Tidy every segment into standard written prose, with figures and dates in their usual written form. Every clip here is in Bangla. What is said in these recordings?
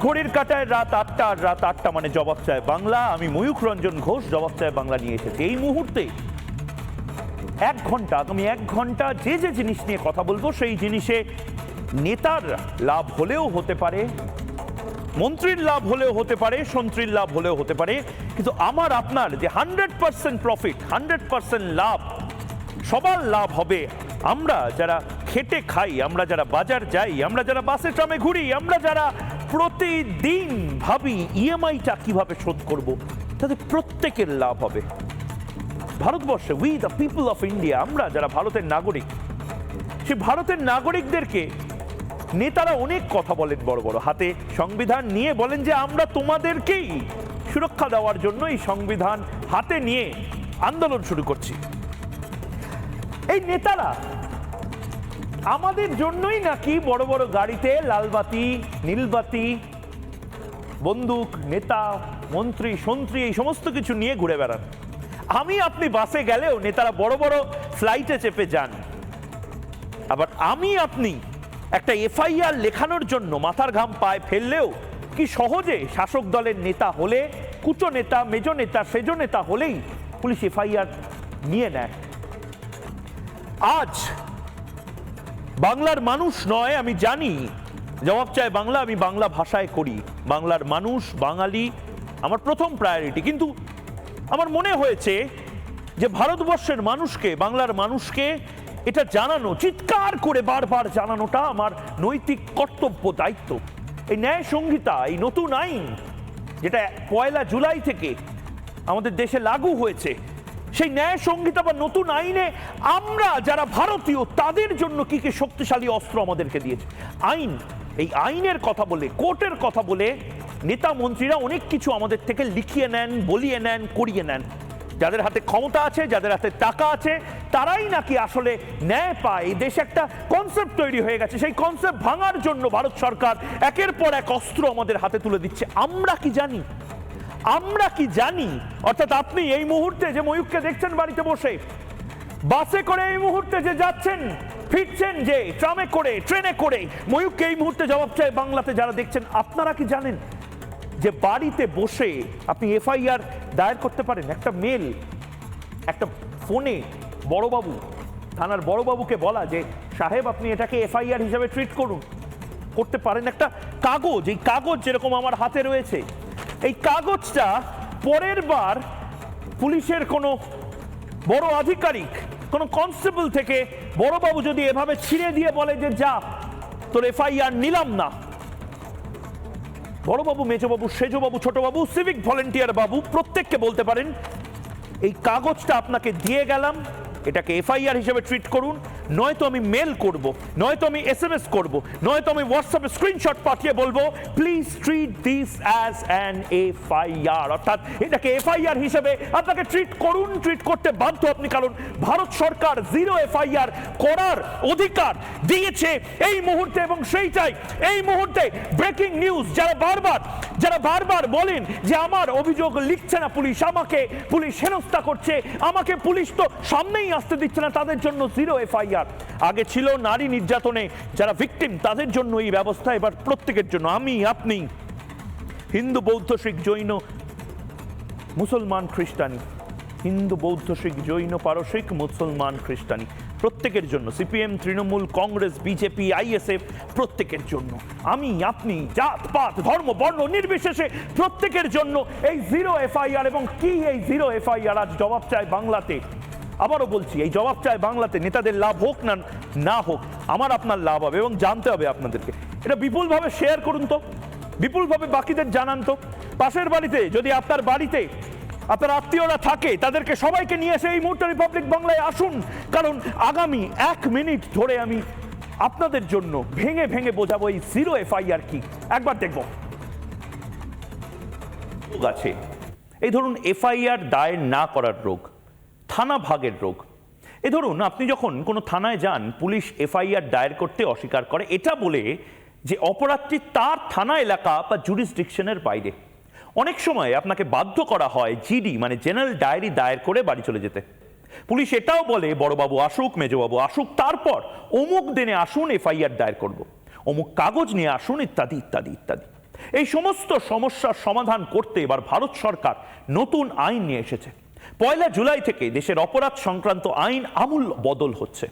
ঘড়ির কাঁটায় রাত ৮টা, আর রাত ৮টা মানে জবাব চায় বাংলা। আমি ময়ূখ রঞ্জন ঘোষ জবাব চায় বাংলা নিয়ে এসেছি। এই মুহূর্তে আগামী এক ঘন্টা যে যে জিনিস নিয়ে কথা বলবো, সেই জিনিসে নেতার লাভ হলেও হতে পারে, মন্ত্রীর লাভ হলেও হতে পারে, সন্ত্রীর লাভ হলেও হতে পারে, কিন্তু আমার আপনার যে 100% প্রফিট, 100% লাভ, সবার লাভ হবে। আমরা যারা খেটে খাই, আমরা যারা বাজার যাই, আমরা যারা বাসে ট্রামে ঘুরি, আমরা যারা প্রতিদিন ভাবি ইএমআইটা কিভাবে শোধ করব, তাদের প্রত্যেকের লাভ হবে। ভারতবর্ষে, we the people of India, আমরা যারা ভারতের নাগরিক, সেই ভারতের নাগরিকদেরকে নেতারা অনেক কথা বলেন, বড় বড় হাতে সংবিধান নিয়ে বলেন যে আমরা তোমাদেরকেই সুরক্ষা দেওয়ার জন্য এই সংবিধান হাতে নিয়ে আন্দোলন শুরু করছি। এই নেতারা আমাদের জন্যই নাকি বড় বড় গাড়িতে লালবাতি, নীলবাতি, বন্দুক, নেতা, মন্ত্রী, সন্ত্রী এই সমস্ত কিছু নিয়ে ঘুরে বেড়ান। আমি আপনি বাসে গেলেও নেতারা বড় বড় ফ্লাইটে চেপে যান। আবার আমি আপনি একটা এফআইআর লেখানোর জন্য মাথার ঘাম পায়ে ফেললেও কি সহজে শাসক দলের নেতা হলে, কুচো নেতা, মেজো নেতা, সেজো নেতা হলেই পুলিশ এফআইআর নিয়ে নেয়। আজ বাংলার মানুষ নয়, আমি জানি জবাব চায় বাংলা আমি বাংলা ভাষায় করি, বাংলার মানুষ, বাঙালি আমার প্রথম প্রায়োরিটি। কিন্তু আমার মনে হয়েছে যে ভারতবর্ষের মানুষকে, বাংলার মানুষকে এটা জানানো, চিৎকার করে বারবার জানানোটা আমার নৈতিক কর্তব্য, দায়িত্ব। এই ন্যায় সংহিতা, এই নতুন আইন যেটা 1 জুলাই থেকে আমাদের দেশে লাগু হয়েছে, সেই ন্যায় সংহিতা বা নতুন আইনে আমরা যারা ভারতীয় তাদের জন্য কি কি শক্তিশালী অস্ত্র আমাদেরকে দিয়েছে আইন। এই আইনের কথা বলে, কোর্টের কথা বলে নেতা মন্ত্রীরা অনেক কিছু আমাদের থেকে লিখিয়ে নেন, বলিয়ে নেন, করিয়ে নেন। যাদের হাতে ক্ষমতা আছে, যাদের হাতে টাকা আছে, তারাই নাকি আসলে ন্যায় পায়। এই দেশে একটা কনসেপ্ট তৈরি হয়ে গেছে, সেই কনসেপ্ট ভাঙার জন্য ভারত সরকার একের পর এক অস্ত্র আমাদের হাতে তুলে দিচ্ছে। আমরা কি জানি? আমরা কি জানি? অর্থাৎ আপনি এই মুহূর্তে যে ময়ূখকে দেখছেন বাড়িতে বসে, বাসে করে এই মুহূর্তে যে যাচ্ছেন, ফিরছেন যে ট্রামে করে, ট্রেনে করে, ময়ূখকে এই মুহূর্তে জবাব চায় বাংলাতে যারা দেখছেন, আপনারা কি জানেন যে বাড়িতে বসে আপনি এফআইআর দায়ের করতে পারেন? একটা মেল, একটা ফোনে বড়বাবু, থানার বড়বাবুকে বলা যে সাহেব আপনি এটাকে এফআইআর হিসাবে ট্রিট করুন, করতে পারেন। একটা কাগজ, এই কাগজ যেরকম আমার হাতে রয়েছে, এই কাগজটা পরের বার পুলিশের কোনো বড় আধিকারিক, কোনো কনস্টেবল থেকে বড়বাবু যদি এভাবে ছিঁড়ে দিয়ে বলে যে যা তোর এফআইআর নিলাম না, বড়বাবু, মেজবাবু, সেজবাবু, ছোটবাবু, সিভিক ভলেন্টিয়ার বাবু প্রত্যেককে বলতে পারেন এই কাগজটা আপনাকে দিয়ে গেলাম, এটাকে এফআইআর হিসেবে ট্রিট করুন, নয়তো আমি মেল করব, নয়তো আমি এসএমএস করব, নয়তো আমি হোয়াটসঅ্যাপে স্ক্রিনশট পাঠিয়ে বলবো please treat this as an FIR. অর্থাৎ এটাকে এফআইআর হিসেবে আপনাকে ট্রিট করুন, ট্রিট করতে বাধ্য আপনি, কারণ ভারত সরকার 0 এফআইআর করার অধিকার দিয়েছে এই মুহূর্তে। এবং সেইটাই এই মুহূর্তে ব্রেকিং নিউজ। যারা বারবার বলেন যে আমার অভিযোগ লিখছে না পুলিশ, আমাকে পুলিশ হেনস্থা করছে, আমাকে পুলিশ তো সামনেই আসতে দিচ্ছে না, তাদের জন্য 0 এফআইআর। আগে ছিল নারী নির্যাতনে যারা ভিকটিম, তাদের জন্য এই ব্যবস্থা, এবার প্রত্যেকের জন্য। আমি আপনি, হিন্দু, বৌদ্ধ, শিখ, জৈন, মুসলমান, খ্রিস্টানি, হিন্দু, বৌদ্ধ, শিখ, জৈন, পারসিক, মুসলমান, খ্রিস্টানি, প্রত্যেকের জন্য। CPM, Trinamool, Congress, BJP, ISF, প্রত্যেকের জন্য। আমি আপনি, জাত পাত, ধর্ম, বর্ণ নির্বিশেষে প্রত্যেকের জন্য এই 0 এফআইআর। এবং কি এই 0 এফআইআর? আজ জবাব চায় বাংলাতে, আবারও বলছি, এই জবাব চায় বাংলাতে নেতাদের লাভ হোক না হোক, আমার আপনার লাভ হবে। এবং জানতে হবে আপনাদেরকে, এটা বিপুলভাবে শেয়ার করুন তো, বিপুলভাবে বাকিদের জানান তো। পাশের বাড়িতে যদি আপনার বাড়িতে আপনার আত্মীয়রা থাকে, তাদেরকে সবাইকে নিয়ে এসে এই মুহূর্তে রিপাবলিক বাংলায় আসুন, কারণ আগামী 1 মিনিট ধরে আমি আপনাদের জন্য ভেঙে ভেঙে বোঝাবো এই 0 এফআইআর কি। একবার দেখব রোগ আছে, এই ধরুন এফআইআর দায়ের না করার রোগ, থানা ভাগের রোগ। এ ধরুন আপনি যখন কোনো থানায় যান, পুলিশ এফআইআর দায়ের করতে অস্বীকার করে, এটা বলে যে অপরাধটি তার থানা এলাকা বা জুরিসডিকশনের বাইরে। অনেক সময় আপনাকে বাধ্য করা হয় জিডি মানে জেনারেল ডায়েরি দায়ের করে বাড়ি চলে যেতে। পুলিশ এটাও বলে বড়বাবু আসুক, মেজবাবু আসুক, তারপর অমুক দিনে আসুন এফআইআর দায়ের করব, অমুক কাগজ নিয়ে আসুন, ইত্যাদি ইত্যাদি ইত্যাদি। এই সমস্ত সমস্যার সমাধান করতে এবার ভারত সরকার নতুন আইন নিয়ে এসেছে। 1 জুলাই থেকে দেশের অপরাধ সংক্রান্ত আইন আমূল বদল হচ্ছে।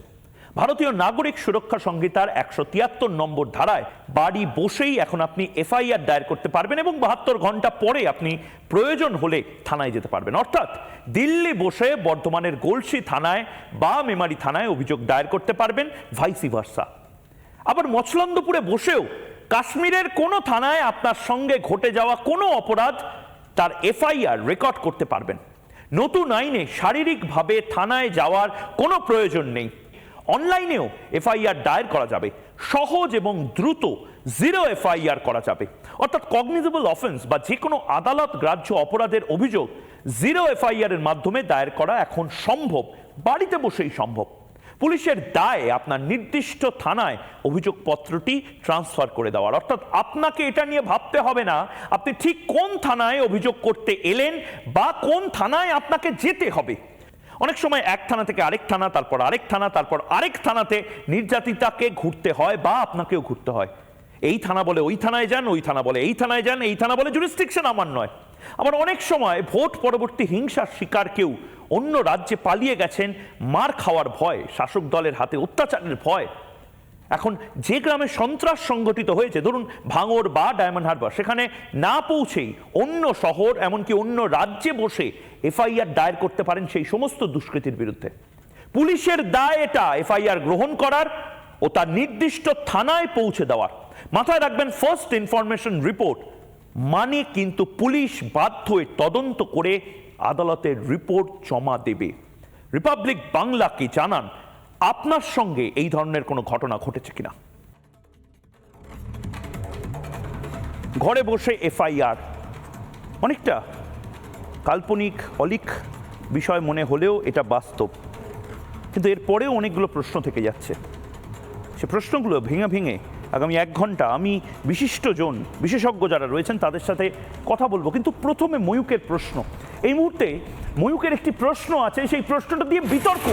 ভারতীয় নাগরিক সুরক্ষা সংহিতার 173 নম্বর ধারায় বাড়ি বসেই এখন আপনি এফআইআর দায়ের করতে পারবেন এবং 72 ঘন্টা পরে আপনি প্রয়োজন হলে থানায় যেতে পারবেন। অর্থাৎ দিল্লি বসে বর্ধমানের গলসি থানায় বা মেমারি থানায় অভিযোগ দায়ের করতে পারবেন, ভাইসি ভার্সা। আবার মছলন্দপুরে বসেও কাশ্মীরের কোনো থানায় আপনার সঙ্গে ঘটে যাওয়া কোনো অপরাধ তার এফআইআর রেকর্ড করতে পারবেন। নতুন আইনে শারীরিকভাবে থানায় যাওয়ার কোনো প্রয়োজন নেই। অনলাইনেও এফআইআর দায়ের করা যাবে। সহজ এবং দ্রুত জিরো এফআইআর করা যাবে। অর্থাৎ কগনিজেবল অফেন্স বা যে কোনো আদালত গ্রাহ্য অপরাধের অভিযোগ জিরো এফআইআর এর মাধ্যমে দায়ের করা এখন সম্ভব, বাড়িতে বসেই সম্ভব। পুলিশের দায়ে আপনার নির্দিষ্ট থানায় অভিযোগপত্রটি ট্রান্সফার করে দেওয়ার। অর্থাৎ আপনাকে এটা নিয়ে ভাবতে হবে না আপনি ঠিক কোন থানায় অভিযোগ করতে এলেন বা কোন থানায় আপনাকে যেতে হবে। অনেক সময় এক থানা থেকে আরেক থানা, তারপর আরেক থানা, তারপর আরেক থানাতে নির্যাতিতাকে ঘুরতে হয় বা আপনাকেও ঘুরতে হয়। এই থানা বলে ওই থানায় যান, ওই থানা বলে এই থানায় যান, এই থানা বলে জুরিসডিকশন আমার নয়। আবার অনেক সময় ভোট পরবর্তী হিংসার শিকার কেউ অন্য রাজ্যে পালিয়ে গেছেন মার খাওয়ার ভয়, শাসক দলের হাতে অত্যাচারের ভয়। এখন যে গ্রামে সন্ত্রাস সংগঠিত হয়েছে, ধরুন ভাঙড় বা ডায়মন্ড হারবার, সেখানে না পৌঁছেই অন্য শহর এমনকি অন্য রাজ্যে বসে এফআইআর দায়ের করতে পারেন সেই সমস্ত দুষ্কৃতির বিরুদ্ধে। পুলিশের দায় এটা এফআইআর গ্রহণ করার ও তার নির্দিষ্ট থানায় পৌঁছে দেওয়ার। মাথায় রাখবেন, ফার্স্ট ইনফরমেশন রিপোর্ট মানে কিন্তু পুলিশ বাধ্য হয়ে তদন্ত করে আদালতের রিপোর্ট জমা দেবে। রিপাবলিক বাংলাকে জানান আপনার সঙ্গে এই ধরনের কোনো ঘটনা ঘটেছে কিনা। ঘরে বসে এফআইআর অনেকটা কাল্পনিক অলিক বিষয় মনে হলেও এটা বাস্তব, কিন্তু এরপরেও অনেকগুলো প্রশ্ন থেকে যাচ্ছে। সে প্রশ্নগুলো ভেঙে ভেঙে আগামী 1 ঘন্টা আমি বিশিষ্টজন, বিশেষজ্ঞ যারা রয়েছেন তাদের সাথে কথা বলবো। কিন্তু প্রথমে ময়ূকের প্রশ্ন। এই মুহূর্তে ময়ূকের একটি প্রশ্ন আছে, সেই প্রশ্নটা দিয়ে বিতর্ক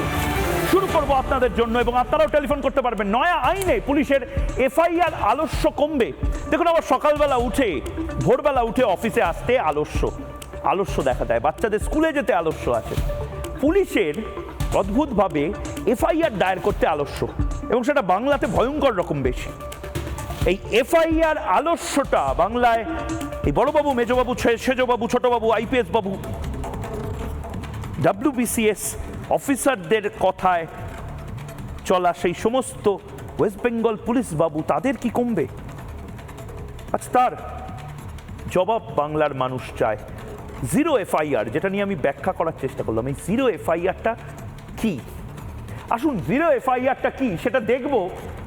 শুরু করবো আপনাদের জন্য এবং আপনারাও টেলিফোন করতে পারবেন। নয়া আইনে পুলিশের এফআইআর আলস্য কমবে। দেখুন, আবার সকালবেলা উঠে, ভোরবেলা উঠে অফিসে আসতে আলস্য দেখা দেয়, বাচ্চাদের স্কুলে যেতে আলস্য আছে। পুলিশের অদ্ভুতভাবে এফআইআর দায়ের করতে আলস্য, এবং সেটা বাংলাতে ভয়ঙ্কর রকম বেশি। এই এফআইআর আলস্যটা বাংলায় এই বড়বাবু, মেজবাবু, সেজবাবু, ছোটবাবু, আইপিএস বাবু, WBCS অফিসারদের কথায় চলা সেই সমস্ত ওয়েস্ট বেঙ্গল পুলিশ বাবু, তাদের কি কমবে? আচ্ছা, তার জবাব বাংলার মানুষ চায়। জিরো এফআইআর, যেটা নিয়ে আমি ব্যাখ্যা করার চেষ্টা করলাম, এই জিরো এফআইআরটা কি? আসুন জিরো এফআইআরটা কি সেটা দেখব,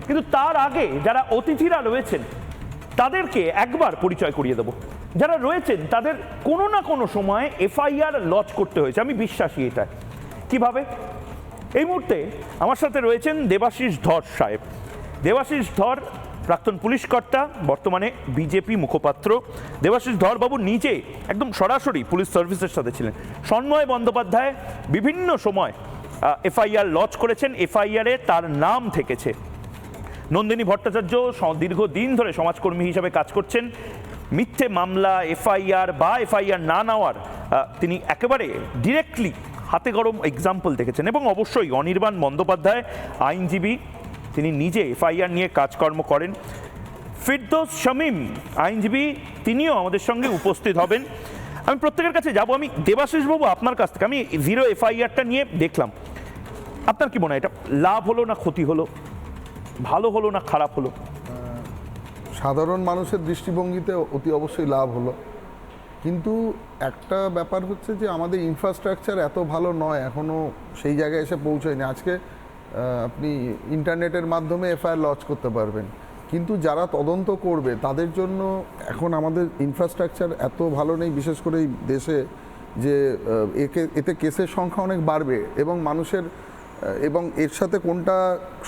কিন্তু তার আগে যারা অতিথিরা রয়েছেন তাদেরকে একবার পরিচয় করিয়ে দেব। যারা রয়েছেন তাদের কোনো না কোনো সময় এফআইআর লজ করতে হয়েছে, আমি বিশ্বাসী এটা। কিভাবে? এই মুহূর্তে আমার সাথে রয়েছেন দেবাশিস ধর সাহেব। দেবাশিস ধর প্রাক্তন পুলিশ কর্তা, বর্তমানে বিজেপি মুখপাত্র। দেবাশিস ধর বাবু নিজে একদম সরাসরি পুলিশ সার্ভিসের সাথে ছিলেন। সন্ময় বন্দ্যোপাধ্যায় বিভিন্ন সময় এফআইআর লজ করেছেন, এফআইআরে তার নাম থেকেছে। নন্দিনী ভট্টাচার্য দীর্ঘদিন ধরে সমাজকর্মী হিসাবে কাজ করছেন। মিথ্যে মামলা, এফআইআর বা এফআইআর না নেওয়ার তিনি একেবারে ডিরেক্টলি হাতে গরম এক্সাম্পল দেখেছেন। এবং অবশ্যই অনির্বাণ বন্দ্যোপাধ্যায় আইনজীবী, তিনি নিজে এফআইআর নিয়ে কাজকর্ম করেন। ফিরদৌস শামীম আইনজীবী, তিনিও আমাদের সঙ্গে উপস্থিত হবেন। আমি প্রত্যেকের কাছে যাব। আমি দেবাশিস বাবু আপনার কাছ থেকে, আমি জিরো এফআইআরটা নিয়ে দেখলাম, আপনার কি মনে হয় এটা লাভ হলো না ক্ষতি হলো, ভালো হলো না খারাপ হলো? সাধারণ মানুষের দৃষ্টিভঙ্গিতে অতি অবশ্যই লাভ হলো, কিন্তু একটা ব্যাপার হচ্ছে যে আমাদের ইনফ্রাস্ট্রাকচার এত ভালো নয়, এখনও সেই জায়গায় এসে পৌঁছায়নি। আজকে আপনি ইন্টারনেটের মাধ্যমে এফআইআর লজ করতে পারবেন, কিন্তু যারা তদন্ত করবে তাদের জন্য এখন আমাদের ইনফ্রাস্ট্রাকচার এত ভালো নেই, বিশেষ করে এই দেশে, যে এতে কেসের সংখ্যা অনেক বাড়বে এবং মানুষের, এবং এর সাথে কোনটা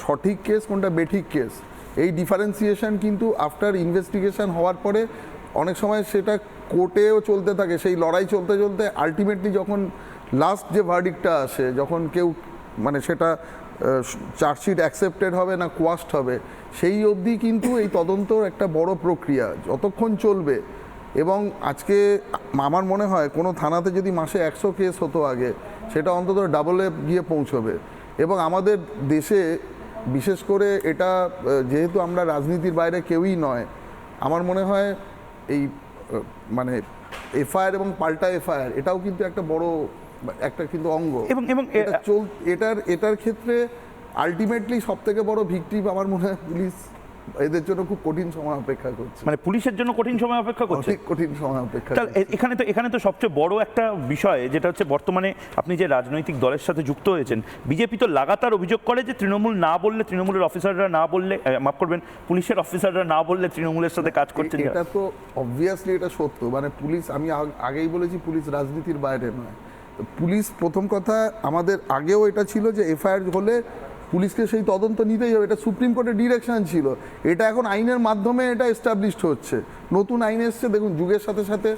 সঠিক কেস কোনটা বেঠিক কেস, এই ডিফারেন্সিয়েশন কিন্তু আফটার ইনভেস্টিগেশন হওয়ার পরে অনেক সময় সেটা কোর্টেও চলতে থাকে। সেই লড়াই চলতে চলতে আলটিমেটলি যখন লাস্ট যে ভার্ডিক্টটা আসে, যখন কেউ মানে সেটা চার্জশিট অ্যাকসেপ্টেড হবে না কোয়াস্ট হবে, সেই অবধি কিন্তু এই তদন্তর একটা বড় প্রক্রিয়া যতক্ষণ চলবে। এবং আজকে আমার মনে হয় কোনো থানাতে যদি মাসে 100 কেস হতো আগে, সেটা অন্তত ডাবলে গিয়ে পৌঁছবে। এবং আমাদের দেশে বিশেষ করে এটা যেহেতু আমরা রাজনীতির বাইরে কেউই নয়, আমার মনে হয় এই মানে এফআইআর এবং পাল্টা এফআইআর এটাও কিন্তু একটা বড় একটা কিন্তু অঙ্গ। এবং এটার ক্ষেত্রে আলটিমেটলি সব থেকে বড় ভিকটিম আমার মনে হয় পুলিশ। এদের জন্য খুব কঠিন সময় অপেক্ষা করছে, মানে পুলিশের জন্য কঠিন সময় অপেক্ষা করছে, অনেক কঠিন সময় অপেক্ষা তাহলে এখানে তো সবচেয়ে বড় একটা বিষয় যেটা হচ্ছে বর্তমানে আপনি যে রাজনৈতিক দলের সাথে যুক্ত হয়েছেন, বিজেপি তো লাগাতার অভিযোগ করে যে তৃণমূল না বললে, তৃণমূলের অফিসাররা না বললে, মাফ করবেন, পুলিশের অফিসাররা না বললে তৃণমূলের সাথে কাজ করছেন। এটা তো অবভিয়াসলি এটা সত্য। মানে পুলিশ, আমি আগেই বলেছি পুলিশ রাজনীতির বাইরে নয়। পুলিশ প্রথম কথা, আমাদের আগেও এটা ছিল যে এফআইআর হলে পুলিশকে সেই তদন্ত নিতেই হবে, এটা সুপ্রিম কোর্টের ডিরেকশন ছিল। এটা এখন আইনের মাধ্যমে এটা এস্টাবলিশড হচ্ছে, নতুন আইন এসছে। দেখুন, যুগের সাথে সাথে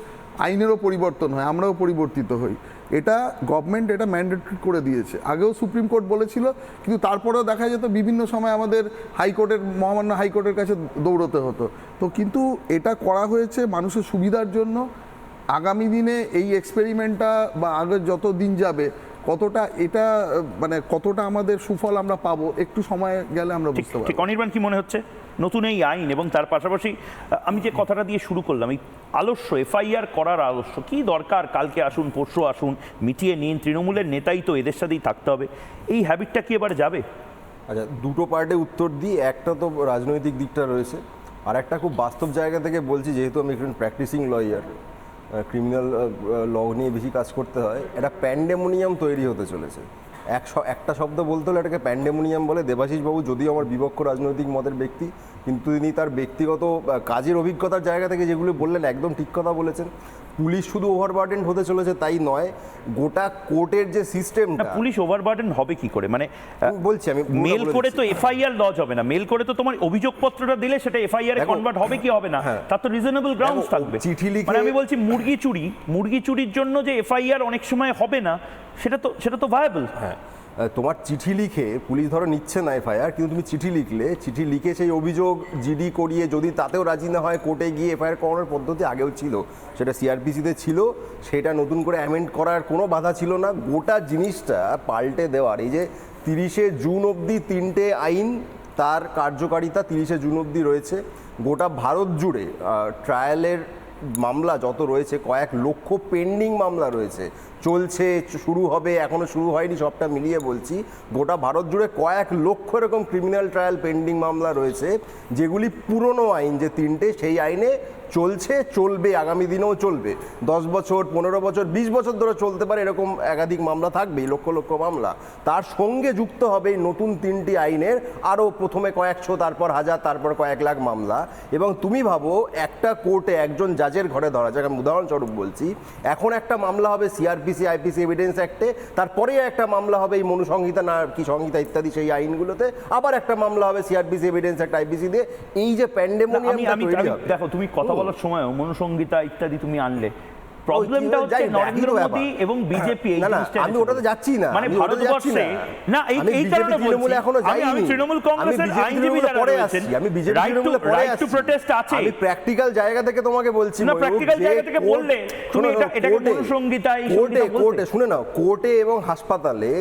আইনেরও পরিবর্তন হয়, আমরাও পরিবর্তিত হই। এটা গভর্নমেন্ট এটা ম্যান্ডেটরি করে দিয়েছে। আগেও সুপ্রিম কোর্ট বলেছিল, কিন্তু তারপরেও দেখা যেত বিভিন্ন সময় আমাদের হাইকোর্টের, মহামান্য হাইকোর্টের কাছে দৌড়তে হতো। তো কিন্তু এটা করা হয়েছে মানুষের সুবিধার জন্য। আগামী দিনে এই এক্সপেরিমেন্টটা বা আগের যত দিন যাবে কতটা এটা মানে কতটা আমাদের সুফল আমরা পাবো, একটু সময় গেলে আমরা বুঝতে পারবো। ঠিক, অনির্বাণ কি মনে হচ্ছে নতুন এই আইন এবং তার পাশাপাশি আমি যে কথাটা দিয়ে শুরু করলাম, এই আলস্য এফআইআর করার আলস্য কি দরকার? কালকে আসুন, পরশু আসুন, মিটিয়ে নিন, তৃণমূলের নেতাই তো, এদের সাথেই থাকতে হবে, এই হ্যাবিটটা কি এবার যাবে? আচ্ছা, দুটো পার্টে উত্তর দিই। একটা তো রাজনৈতিক দিকটা রয়েছে, আর একটা খুব বাস্তব জায়গা থেকে বলছি, যেহেতু আমি একজন প্র্যাকটিসিং লয়ার, ক্রিমিনাল ল নিয়ে বেশি কাজ করতে হয়। একটা প্যান্ডেমোনিয়াম তৈরি হতে চলেছে। একটা শব্দ বলতে হলে এটাকে প্যান্ডেমোনিয়াম বলে। দেবাশিস বাবু যদিও আমার বিপক্ষ রাজনৈতিক মতের ব্যক্তি, কিন্তু তিনি তার ব্যক্তিগত কাজের অভিজ্ঞতার জায়গা থেকে যেগুলো বললেন একদম ঠিক কথা বলেছেন। পুলিশ শুধু ওভারবার্ডেন হতে চলেছে তাই নয়, গোটা কোর্টের যে সিস্টেমটা। পুলিশ ওভারবার্ডেন হবে কি করে? মানে বলছি আমি, মেল করে তো এফআইআর লজ হবে না, মেল করে তো তোমার অভিযোগপত্রটা দিলে সেটা এফআইআর এ কনভার্ট হবে কি হবে না, তার তো রিজনেবল গ্রাউন্ডস থাকবে। চিঠি লিখে, মানে আমি বলছি মুরগি চুরির জন্য যে এফআইআর অনেক সময় হবে না, সেটা তো ভায়াবল। হ্যাঁ, তোমার চিঠি লিখে পুলিশ ধরো নিচ্ছে না এফআইআর, কিন্তু তুমি চিঠি লিখলে, চিঠি লিখে সেই অভিযোগ জিডি করিয়ে যদি তাতেও রাজি না হয় কোর্টে গিয়ে এফআইআর করানোর পদ্ধতি আগেও ছিল, সেটা সিআরপিসিতে ছিল, সেটা নতুন করে অ্যামেন্ড করার কোনো বাধা ছিল না। গোটা জিনিসটা পাল্টে দেওয়ার, এই যে 30শে জুন অবধি 3টে আইন, তার কার্যকারিতা 30শে জুন অবধি রয়েছে। গোটা ভারত জুড়ে ট্রায়ালের মামলা যত রয়েছে, কয়েক লক্ষ পেন্ডিং মামলা রয়েছে, চলছে, শুরু হবে, এখনো শুরু হয়নি, সবটা মিলিয়ে বলছি গোটা ভারত জুড়ে কয়েক লক্ষ এরকম ক্রিমিনাল ট্রায়াল পেন্ডিং মামলা রয়েছে, যেগুলি পুরনো আইন যে 3টে, সেই আইনে চলছে, চলবে, আগামী দিনেও চলবে। 10 বছর, 15 বছর, 20 বছর ধরে চলতে পারে, এরকম একাধিক মামলা থাকবেই, লক্ষ লক্ষ মামলা। তার সঙ্গে যুক্ত হবে এই নতুন 3টি আইনের আরও প্রথমে কয়েকশো, তারপর হাজার, তারপর কয়েক লাখ মামলা। এবং তুমি ভাবো, একটা কোর্টে একজন জাজের ঘরে ধরা যাক, আমি উদাহরণস্বরূপ বলছি, এখন একটা মামলা হবে সিআরপিসি আইপিসি এভিডেন্স অ্যাক্টে, তারপরে একটা মামলা হবে এই মনুসংহিতা না কি সংহিতা ইত্যাদি সেই আইনগুলোতে, আবার একটা মামলা হবে সিআরপিসি এভিডেন্স অ্যাক্ট আইপিসি দিয়ে। এই যে প্যান্ডেমোনিয়ামটা তৈরি হবে, দেখো তুমি কথা বলার সময় মনুসংহিতা ইত্যাদি তুমি আনলে, প্রবলেমটা হচ্ছে নরেন্দ্র মোদী এবং বিজেপি এই জিনিসটা। আমি ওটাতে যাচ্ছি না, মানে ভারতবর্ষে না, এই কারণে বলছি আমি তৃণমূল কংগ্রেসের আইনজীবী যারা রয়েছেন, আমি বিজেপি তৃণমূলে পড়ে রাইট টু প্রোটেস্ট আছে। আমি প্র্যাকটিক্যাল জায়গা থেকে তোমাকে বলছি, না প্র্যাকটিক্যাল জায়গা থেকে বললে তুমি এটাকে মনুসংহিতা এই কোর্টে শুনে নাও, কোর্টে এবং হাসপাতালে,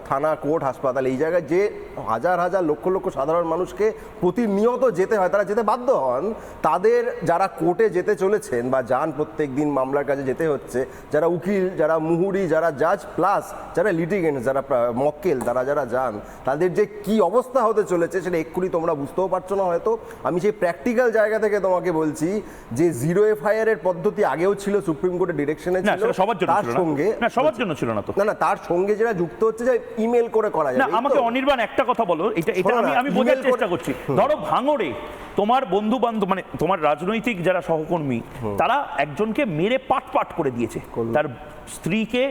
থানা, কোর্ট, হাসপাতাল, এই জায়গায় যে হাজার হাজার লক্ষ লক্ষ সাধারণ মানুষকে প্রতিনিয়ত যেতে হয়, তারা যেতে বাধ্য হন, তাদের যারা কোর্টে যেতে চলেছেন বা যান প্রত্যেক দিন মামলার কাছে যেতে হচ্ছে, যারা উকিল, যারা মুহুরি, যারা জাজ, প্লাস যারা লিটিগেন্ট, যারা মক্কেল, তারা যারা যান, তাদের যে কি অবস্থা হতে চলেছে সেটা এক্ষুনি তোমরা বুঝতেও পারছো না হয়তো। আমি সেই প্র্যাকটিক্যাল জায়গা থেকে তোমাকে বলছি যে জিরো এফআইআর এর পদ্ধতি আগেও ছিল, সুপ্রিম কোর্টের ডিরেকশনে ছিল, তার সঙ্গে সবার জন্য ছিল না তো, না তার সঙ্গে যেটা যুক্ত হচ্ছে যে ইমেল করে করা যায়। না আমাকে অনির্বাণ একটা কথা বলো, এটা আমি বোঝার চেষ্টা করছি। ধরো ভাঙড়ে তোমার বন্ধু বান্ধব, মানে তোমার রাজনৈতিক যারা সহকর্মী, তারা একজনকে মেরে পাট করে দিয়েছে, তার স্ত্রীকে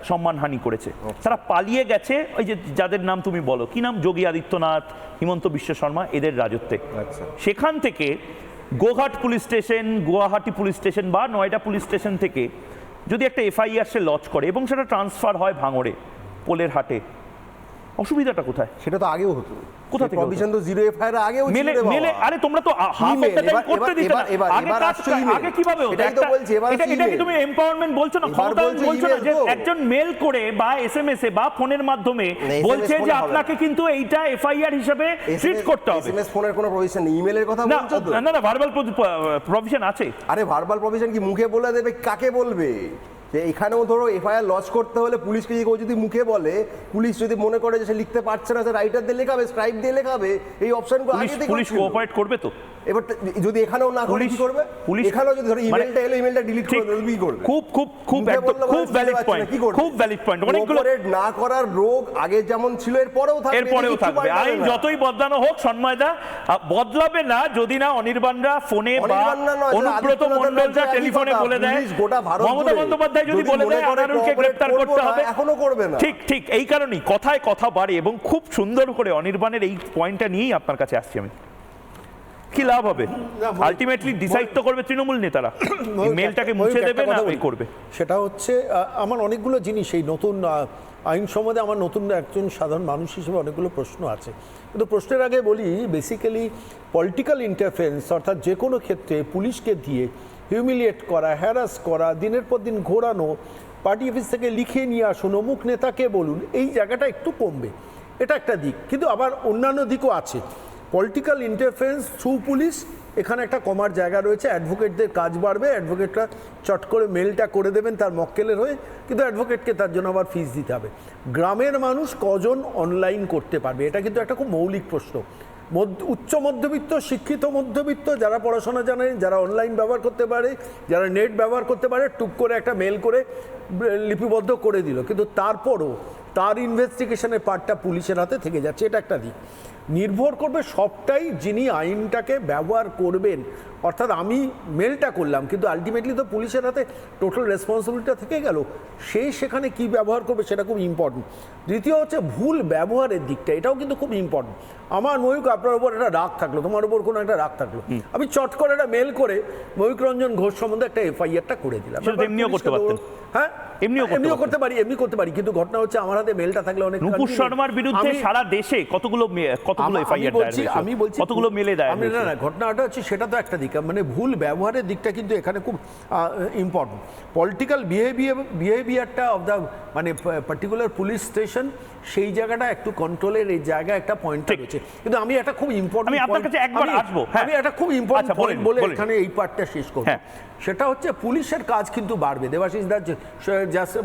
সম্মানহানি করেছে, তারা পালিয়ে গেছে, ওই যে যাদের নাম তুমি বলো, কি নাম, যোগী আদিত্যনাথ, হিমন্ত বিশ্ব শর্মা, এদের রাজত্বে। সেখান থেকে Goghat police station, Guwahati police station বা নয়ডা পুলিশ স্টেশন থেকে যদি একটা এফআইআর সে লজ করে এবং সেটা ট্রান্সফার হয় ভাঙড়ে, পোলের হাটে, অসুবিধাটা কোথায়? সেটা তো আগেও হতো, কোথা থেকে প্রভিশন তো জিরো এফআইআর আগেও ছিল মেলে রে বাবা। মেলে আরে তোমরা তো হাফ অফ দ্য টাইম করতে দিতে না। এবার আসছে email। আগে কিভাবে হতো? এটাই তো বলছি, এবার এটা কি email। তুমি এমপাওয়ারমেন্ট বলছো না, এবার ক্ষমতায়ন বলছে বলছো না, email যে তো। একজন মেল করে বা এসএমএস এ বা ফোনের মাধ্যমে না, SMS বলছে ফোনে যে হবে আপনাকে কিন্তু এইটা এফআইআর হিসেবে ট্রিট করতে হবে। এসএমএস ফোনের কোনো প্রভিশন নেই, ইমেলের কথা না বলছো তো? না না, ভার্বাল প্রভিশন আছে। আরে ভার্বাল প্রভিশন কি মুখে বলে দেবে? কাকে বলবে? যে এখানেও ধরো এফআইআর লজ করতে হলে পুলিশকে যদি মুখে বলে, পুলিশ যদি মনে করে যে সে লিখতে পারছে না, সে রাইটার দিয়ে লেখাবে, স্ক্রাইব দিয়ে লেখাবে, এই অপশনগুলো আগে থেকে পুলিশ ছিল। কোঅপারেট করবে তো? এবার যদি এখানেও না করে কি করবে? পুলিশ এখানেও যদি ধরো ইমেলটা এলো, ইমেলটা ডিলিট করে দেবে, কি করবে? খুব খুব খুব মুখে একদম বললে খুব মানুষ ভ্যালিড বুঝতে পয়েন্ট, পারছে না, কি করবে? খুব ভ্যালিড পয়েন্ট। অনেকগুলো কোঅপারেট না করার রোগ আগে যেমন ছিল এরপরেও থাকবে, এরপরেও কিছু থাকবে। পাল্টাবে আইন না। যতই বদলানো হোক সন্ময়দা, বদলাবে না যদি না অনির্বাণরা ফোনে বা অনির্বাণরা নয়, অনুব্রত আদিত্যনাথের মণ্ডলরা একই টেলিফোনে কথা, বলে দেয়, পুলিশ গোটা ভারত মমতা জুড়ে বন্দ্যোপাধ্যায় যদি বলে মনে দেয় করে আনারুলকে cooperate গ্রেফতার করবো করতে না, হবে, এখনো করবে না। ঠিক ঠিক এই কারণেই কথায় কথা বাড়ে। এবং খুব সুন্দর করে অনির্বাণের এই পয়েন্টটা নিয়েই আপনার কাছে আসছি আমি। কি লাভ হবে? আলটিমেটলি ডিসাইড তো করবে তৃণমূল নেতারা, মেলটাকে মুছে দেবে না এই করবে। সেটা হচ্ছে আমার অনেকগুলো জিনিস এই নতুন আইন সম্বন্ধে আমার নতুন একজন সাধারণ মানুষ হিসেবে অনেকগুলো প্রশ্ন আছে, কিন্তু প্রশ্নের আগে বলি বেসিক্যালি পলিটিক্যাল ইন্টারফারেন্স অর্থাৎ যে কোনো ক্ষেত্রে পুলিশকে দিয়ে হিউমিলিয়েট করা, হ্যারাস করা, দিনের পর দিন ঘোরানো, পার্টি অফিস থেকে লিখে নিয়ে আসুন, অমুক নেতাকে বলুন, এই জায়গাটা একটু কমবে, এটা একটা দিক। কিন্তু আবার অন্যান্য দিকও আছে। পলিটিক্যাল ইন্টারফারেন্স থ্রু পুলিশ, এখানে একটা কমার জায়গা রয়েছে। অ্যাডভোকেটদের কাজ বাড়বে, অ্যাডভোকেটরা চট করে মেলটা করে দেবেন তার মক্কেলের হয়ে, কিন্তু অ্যাডভোকেটকে তার জন্য আবার ফিস দিতে হবে। গ্রামের মানুষ কজন অনলাইন করতে পারবে, এটা কিন্তু একটা খুব মৌলিক প্রশ্ন। উচ্চ মধ্যবিত্ত, শিক্ষিত মধ্যবিত্ত, যারা পড়াশোনা জানে, যারা অনলাইন ব্যবহার করতে পারে, যারা নেট ব্যবহার করতে পারে, টুক করে একটা মেল করে লিপিবদ্ধ করে দিল, কিন্তু তারপরও তার ইনভেস্টিগেশনের পার্টটা পুলিশের হাতে থেকে যাচ্ছে, এটা একটা দিক। নির্ভর করবে সবটাই যিনি আইনটাকে ব্যবহার করবেন। অর্থাৎ আমি মেলটা করলাম, কিন্তু আলটিমেটলি তো পুলিশের হাতে টোটাল রেসপন্সিবিলিটিটা থেকে গেল, সে সেখানে কি ব্যবহার করবে সেটা খুব ইম্পর্টেন্ট। দ্বিতীয় হচ্ছে ভুল ব্যবহারের দিকটা, এটাও কিন্তু খুব ইম্পর্টেন্ট। আমার ময়ূক আপনার উপর একটা রাগ থাকলো, তোমার উপর কোনো একটা রাগ থাকলো, আমি চট করে একটা মেল করে ময়ূক রঞ্জন ঘোষ সম্বন্ধে একটা এফআইআরটা করে দিলাম। এমনিও করতে পারতেন। হ্যাঁ, এমনিও করতে পারি, কিন্তু ঘটনা হচ্ছে আমার হাতে মেলটা থাকলে অনেক। নুপুর শর্মার বিরুদ্ধে সারা দেশে কতগুলো এফআইআর দায়ের হয়েছে, আমি বলছি কতগুলো মেলে দায়ের হয়েছে। না, ঘটনাটা হচ্ছে সেটা তো একটা দিক, মানে ভুল ব্যবহারের দিকটা কিন্তু এখানে খুব ইম্পর্টেন্ট। পলিটিক্যাল বিহেভিয়ারটা অফ দ্য মানে পার্টিকুলার পুলিশ স্টেশন, সেই জায়গাটা একটু কন্ট্রোলের এই জায়গা একটা পয়েন্ট রয়েছে। কিন্তু আমি একটা খুব ইম্পর্টেন্ট, আমি আপনার কাছে একবার আসবো, আমি একটা খুব ইম্পর্টেন্ট পয়েন্ট বলে এখানে এই পার্টটা শেষ করব। সেটা হচ্ছে পুলিশের কাজ কিন্তু বাড়বে। দেবাশিস দা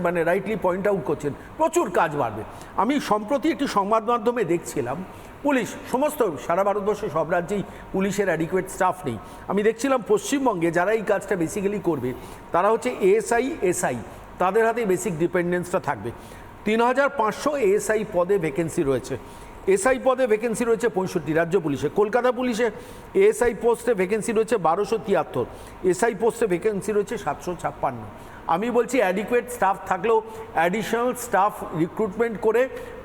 মানে রাইটলি পয়েন্ট আউট করছেন, প্রচুর কাজ বাড়বে। আমি সম্প্রতি একটি সংবাদ মাধ্যমে দেখছিলাম, পুলিশ সমস্ত সারা ভারতবর্ষে সব রাজ্যেই পুলিশের অ্যাডিকুয়েট স্টাফ নেই। আমি দেখছিলাম পশ্চিমবঙ্গে যারা এই কাজটা বেসিক্যালি করবে তারা হচ্ছে এএসআই, এসআই, তাদের হাতে বেসিক ডিপেন্ডেন্সটা থাকবে। 3500 এএসআই পদে ভ্যাকেন্সি রয়েছে। এসআই পদে ভ্যাকেন্সি রয়েছে 65 রাজ্য পুলিশে। কলকাতা পুলিশে এএসআই পোস্টে ভ্যাকেন্সি রয়েছে 1273, এসআই পোস্টে ভ্যাকেন্সি রয়েছে 756। আমি বলছি অ্যাডিকুয়েট স্টাফ থাকলেও অ্যাডিশনাল স্টাফ রিক্রুটমেন্ট করে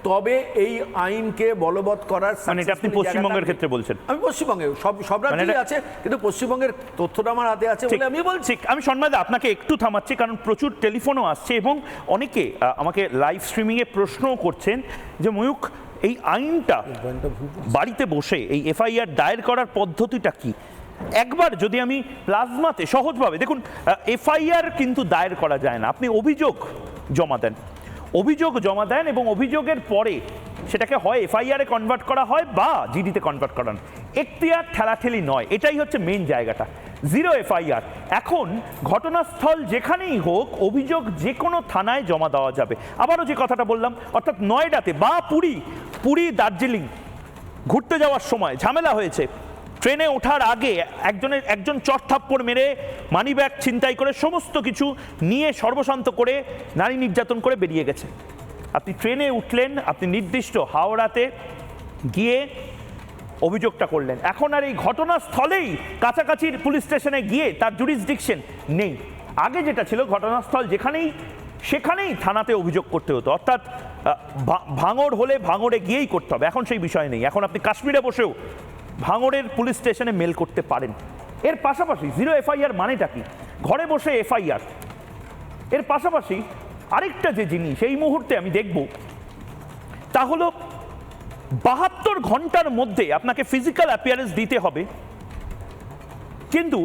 তবে এই আইনকে বলবৎ করার, মানে এটা আপনি পশ্চিমবঙ্গের ক্ষেত্রে বলছেন? আমি পশ্চিমবঙ্গে সব রাজ্যেই আছে, কিন্তু পশ্চিমবঙ্গের তথ্যটা আমার হাতে আছে বলে আমি বলছি। আমি সন্ময়দা আপনাকে একটু থামাচ্ছি, কারণ প্রচুর টেলিফোনও আসছে এবং অনেকে আমাকে লাইভ স্ট্রিমিংয়ে প্রশ্নও করছেন যে ময়ূক, এই আইনটা বাড়িতে বসে এই এফআইআর দায়ের করার পদ্ধতিটা কি? একবার যদি আমি প্লাজমাতে সহজভাবে দেখুন, এফআইআর কিন্তু দায়ের করা যায় না, আপনি অভিযোগ জমা দেন এবং অভিযোগের পরে সেটাকে হয় এফআইআরে কনভার্ট করা হয় বা জিডিতে কনভার্ট করানো। এখতিয়ার ঠেলাঠেলি নয়, এটাই হচ্ছে মেন জায়গাটা। Zero FIR. এখন ঘটনাস্থল যেখানেই হোক অভিযোগ যে কোনো থানায় জমা দেওয়া যাবে। আবারও যে কথাটা বললাম, অর্থাৎ নয়ডাতে বা পুরী দার্জিলিং ঘুরতে যাওয়ার সময় ঝামেলা হয়েছে, ট্রেনে ওঠার আগে একজন চটথাপ্পড় মেরে মানিব্যাগ ছিনতাই করে সমস্ত কিছু নিয়ে সর্বশান্ত করে নারী নির্যাতন করে বেরিয়ে গেছে। আপনি ট্রেনে উঠলেন, আপনি নির্দিষ্ট হাওড়াতে গিয়ে অভিযোগটা করলেন, এখন আর এই ঘটনাস্থলেই কাছাকাছির পুলিশ স্টেশনে গিয়ে তার জুরিসডিকশন নেই। আগে যেটা ছিল ঘটনাস্থল সেখানেই থানাতে অভিযোগ করতে হতো, অর্থাৎ ভাঙড় হলে ভাঙড়ে গিয়েই করতে হবে। এখন সেই বিষয় নেই, এখন আপনি কাশ্মীরে বসেও ভাঙড়ের পুলিশ স্টেশনে মেল করতে পারেন। এর পাশাপাশি জিরো এফআইআর মানেটা কি? ঘরে বসে এফআইআর। এর পাশাপাশি আরেকটা যে জিনিস এই মুহূর্তে আমি দেখব তা হলো 72 ঘন্টার মধ্যে আপনাকে ফিজিক্যাল অ্যাপিয়ারেন্স দিতে হবে, কিন্তু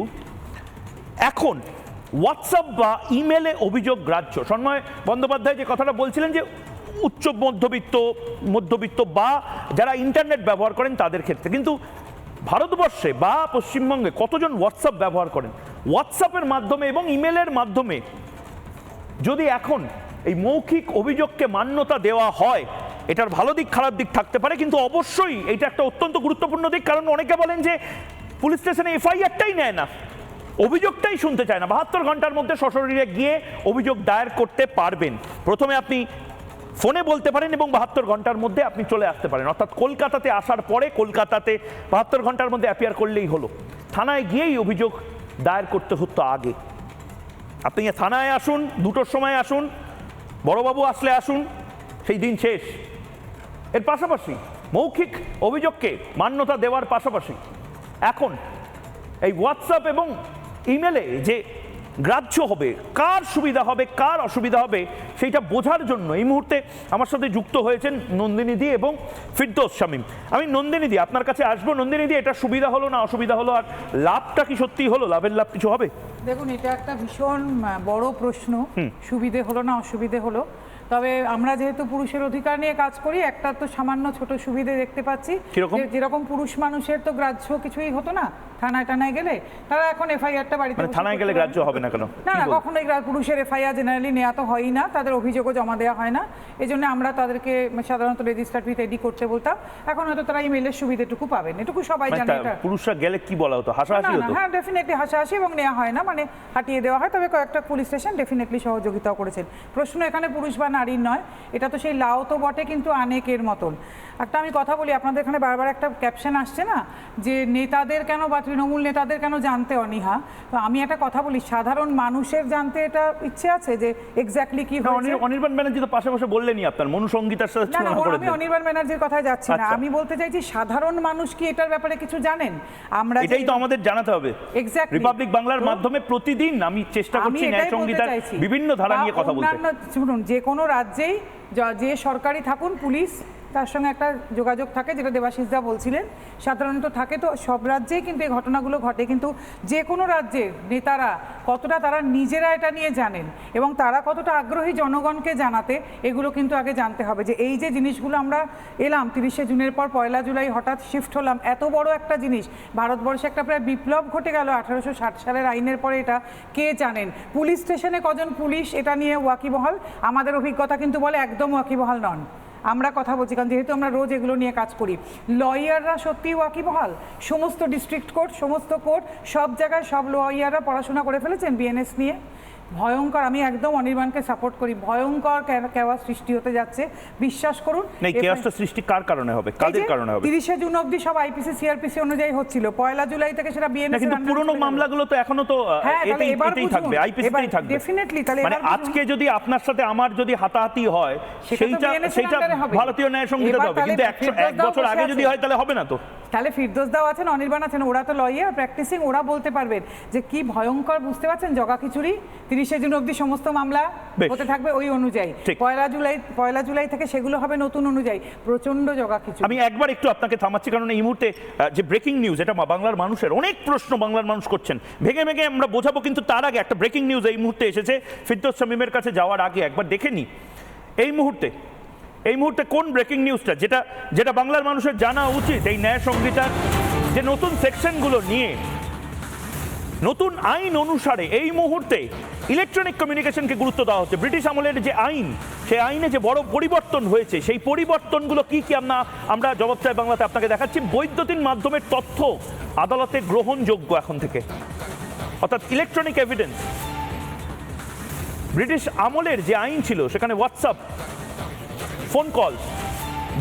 এখন হোয়াটসঅ্যাপ বা ইমেলে অভিযোগ গ্রাহ্য। সন্ময় বন্দ্যোপাধ্যায় যে কথাটা বলছিলেন যে উচ্চ মধ্যবিত্ত বা যারা ইন্টারনেট ব্যবহার করেন তাদের ক্ষেত্রে, কিন্তু ভারতবর্ষে বা পশ্চিমবঙ্গে কতজন হোয়াটসঅ্যাপ ব্যবহার করেন? হোয়াটসঅ্যাপের মাধ্যমে এবং ইমেলের মাধ্যমে যদি এখন এই মৌখিক অভিযোগকে মান্যতা দেওয়া হয়, এটার ভালো দিক খারাপ দিক থাকতে পারে, কিন্তু অবশ্যই এটা একটা অত্যন্ত গুরুত্বপূর্ণ দিক। কারণ অনেকে বলেন যে পুলিশ স্টেশনে এফআইআরটাই নেয় না, অভিযোগটাই শুনতে চায় না। 72 ঘন্টার মধ্যে সশরীরে গিয়ে অভিযোগ দায়ের করতে পারবেন। প্রথমে আপনি ফোনে বলতে পারেন এবং 72 ঘন্টার মধ্যে আপনি চলে আসতে পারেন, অর্থাৎ কলকাতাতে আসার পরে কলকাতাতে 72 ঘন্টার মধ্যে অ্যাপিয়ার করলেই হলো। থানায় গিয়েই অভিযোগ দায়ের করতে হতো আগে। আপনি থানায় আসুন, 2টোর সময় আসুন, বড়বাবু আসলে আসুন, সেই দিন শেষ। এর পাশাপাশি মৌখিক অভিযোগকে মান্যতা দেওয়ার পাশাপাশি এখন এই হোয়াটসঅ্যাপ এবং ইমেলে যে গ্রাহ্য হবে, কার সুবিধা হবে কার অসুবিধা হবে সেইটা বোঝার জন্য এই মুহূর্তে আমার সাথে যুক্ত হয়েছেন নন্দিনী দি এবং ফিরদৌস শামীম। আমি নন্দিনী দি আপনার কাছে আসবো। নন্দিনী দি, এটা সুবিধা হলো না অসুবিধা হলো, আর লাভটা কি সত্যি হলো? লাভের লাভ কিছু হবে? দেখুন, এটা একটা ভীষণ বড় প্রশ্ন। সুবিধে হলো না অসুবিধে হলো, তবে আমরা যেহেতু পুরুষের অধিকার নিয়ে কাজ করি, একটা তো সামান্য ছোট সুবিধে দেখতে পাচ্ছি। যেরকম পুরুষ মানুষের তো গ্রাহ্য কিছুই হতো না থানায় টানায় গেলে, তারা এখন এফআইআরটা বাড়িতে থানায় গেলে গ্রাহ্য হবে না কেন? না, কখনোই পুরুষের এফআইআর জেনারেলি নেওয়া তো হয়ই না, তাদের অভিযোগও জমা দেওয়া হয় না। এই জন্য আমরা তাদেরকে সাধারণত রেজিস্টার্ড উইথ এডি করতে বলতাম। এখন হয়তো তারা ইমেলের সুবিধাটুকু পাবেন, এটুকু সবাই জানে। পুরুষরা গেলে কি বলা হতো? হাসাহাসি হতো? হ্যাঁ, ডেফিনেটলি হাসাহাসি, এবং নেওয়া হয় না, মানে হাঁটিয়ে দেওয়া হয়। তবে কয়েকটা পুলিশ স্টেশন ডেফিনেটলি সহযোগিতাও করেছেন। প্রশ্ন এখানে পুরুষ বা নারীর নয়, এটা তো সেই লাও তো বটে, কিন্তু অনেকের মতন। একটা আমি কথা বলি, আপনাদের এখানে বারবার একটা ক্যাপশন আসছে না যে নেতাদের কেন বা তৃণমূল নেতাদের কেন জানতে অনীহা। তো আমি একটা কথা বলি, সাধারণ মানুষের জানতে এটা ইচ্ছে আছে যে এক্স্যাক্টলি কি হয়েছে। অনির্বাণ ব্যানার্জি তো পাশাপাশি বললেনই আপনার মনুসংগীতার সাথে তুলনা করে দিলেন। আমি অনির্বাণ ব্যানার্জির কথায় যাচ্ছি না, আমি বলতে চাইছি সাধারণ মানুষ কি এটার ব্যাপারে কিছু জানেন? আমরা এটাই তো আমাদের জানাতে হবে। এক্স্যাক্টলি রিপাবলিক বাংলার মাধ্যমে প্রতিদিন আমি চেষ্টা করছি ন্যায় সংগীতার বিভিন্ন ধারা নিয়ে কথা বলতে। শুনুন, যে কোনো রাজ্যেই যে সরকারি থাকুন, পুলিশ তার সঙ্গে একটা যোগাযোগ থাকে, যেটা দেবাশিস দা বলছিলেন, সাধারণত থাকে। তো সব রাজ্যেই কিন্তু এই ঘটনাগুলো ঘটে, কিন্তু যে কোনো রাজ্যের নেতারা কতটা তারা নিজেরা এটা নিয়ে জানেন এবং তারা কতটা আগ্রহী জনগণকে জানাতে, এগুলো কিন্তু আগে জানতে হবে। যে এই যে জিনিসগুলো আমরা এলাম 30শে জুনের পর 1লা জুলাই হঠাৎ শিফট হলাম, এত বড় একটা জিনিস, ভারতবর্ষে একটা প্রায় বিপ্লব ঘটে গেল 1860 সালের আইনের পরে। এটা কে জানেন? পুলিশ স্টেশনে কজন পুলিশ এটা নিয়ে ওয়াকিবহাল? আমাদের অভিজ্ঞতা কিন্তু বলে একদম ওয়াকিবহাল নন। আমরা কথা বলছি কারণ যেহেতু আমরা রোজ এগুলো নিয়ে কাজ করি। লয়াররা সত্যি ওয়াকিবহাল? সমস্ত ডিস্ট্রিক্ট কোর্ট, সমস্ত কোর্ট, সব জায়গায় সব লয়াররা পড়াশোনা করে ফেলেছেন বিএনএস নিয়ে? ভয়ঙ্কর। আমি একদম অনির্বাণকে সাপোর্ট করি। ভয়ঙ্কর কেওয়াস সৃষ্টি হতে যাচ্ছে, বিশ্বাস করুন। এই কেওয়াসটা সৃষ্টি কার কারণে হবে, কাদের কারণে হবে? 30শে জুন অবধি সব আইপিসি সিআরপিসি অনুযায়ী হচ্ছিল, 1লা জুলাই থেকে সেটা বিএনএস। কিন্তু পুরনো মামলাগুলো তো এখনো তো এটাই থাকবে, আইপিসিতেই থাকবে। ডেফিনেটলি। তাহলে মানে আজকে যদি আপনার সাথে আমার যদি হাতাহাতি হয়, সেইটা ভারতীয় ন্যায় সংহিতা হবে, কিন্তু 1 বছর আগে যদি হয় তাহলে হবে না। তো তাহলে ফিরদৌস দাও আছেন, অনির্বাণ আছেন, ওরা তো লয়ার প্র্যাকটিসিং, ওরা বলতে পারবেন যে কি ভয়ঙ্কর। বুঝতে পারছেন? জগা খিচুড়ি 30শে জুন অবধি সমস্ত মামলা হতে থাকবে ওই অনুযায়ী, 1লা জুলাই থেকে সেগুলো হবে নতুন অনুযায়ী। প্রচন্ড জগা খিচুড়ি। আমি একবার একটু আপনাকে থামাচ্ছি, কারণ এই মুহূর্তে যে ব্রেকিং নিউজ, এটা বাংলার মানুষের অনেক প্রশ্ন বাংলার মানুষ করছেন, ভেঙে ভেঙে আমরা বোঝাবো, কিন্তু তার আগে একটা ব্রেকিং নিউজ এই মুহূর্তে এসেছে। ফিরদৌস শামীমের কাছে যাওয়ার আগে একবার দেখে নি এই মুহূর্তে কোন ব্রেকিং নিউজটা, যেটা বাংলার মানুষের জানা উচিত। এই ন্যায় সংহিতার যে নতুন সেকশনগুলো নিয়ে, নতুন আইন অনুসারে এই মুহূর্তে ইলেকট্রনিক কমিউনিকেশনকে গুরুত্ব দেওয়া হচ্ছে। ব্রিটিশ আমলের যে আইন, সেই আইনে যে বড় পরিবর্তন হয়েছে, সেই পরিবর্তনগুলো কি কি আমরা জবাব চাই বাংলাতে আপনাকে দেখাচ্ছি। বৈদ্যুতিন মাধ্যমের তথ্য আদালতে গ্রহণযোগ্য এখন থেকে, অর্থাৎ ইলেকট্রনিক এভিডেন্স। ব্রিটিশ আমলের যে আইন ছিল সেখানে হোয়াটসঅ্যাপ, ফোন কল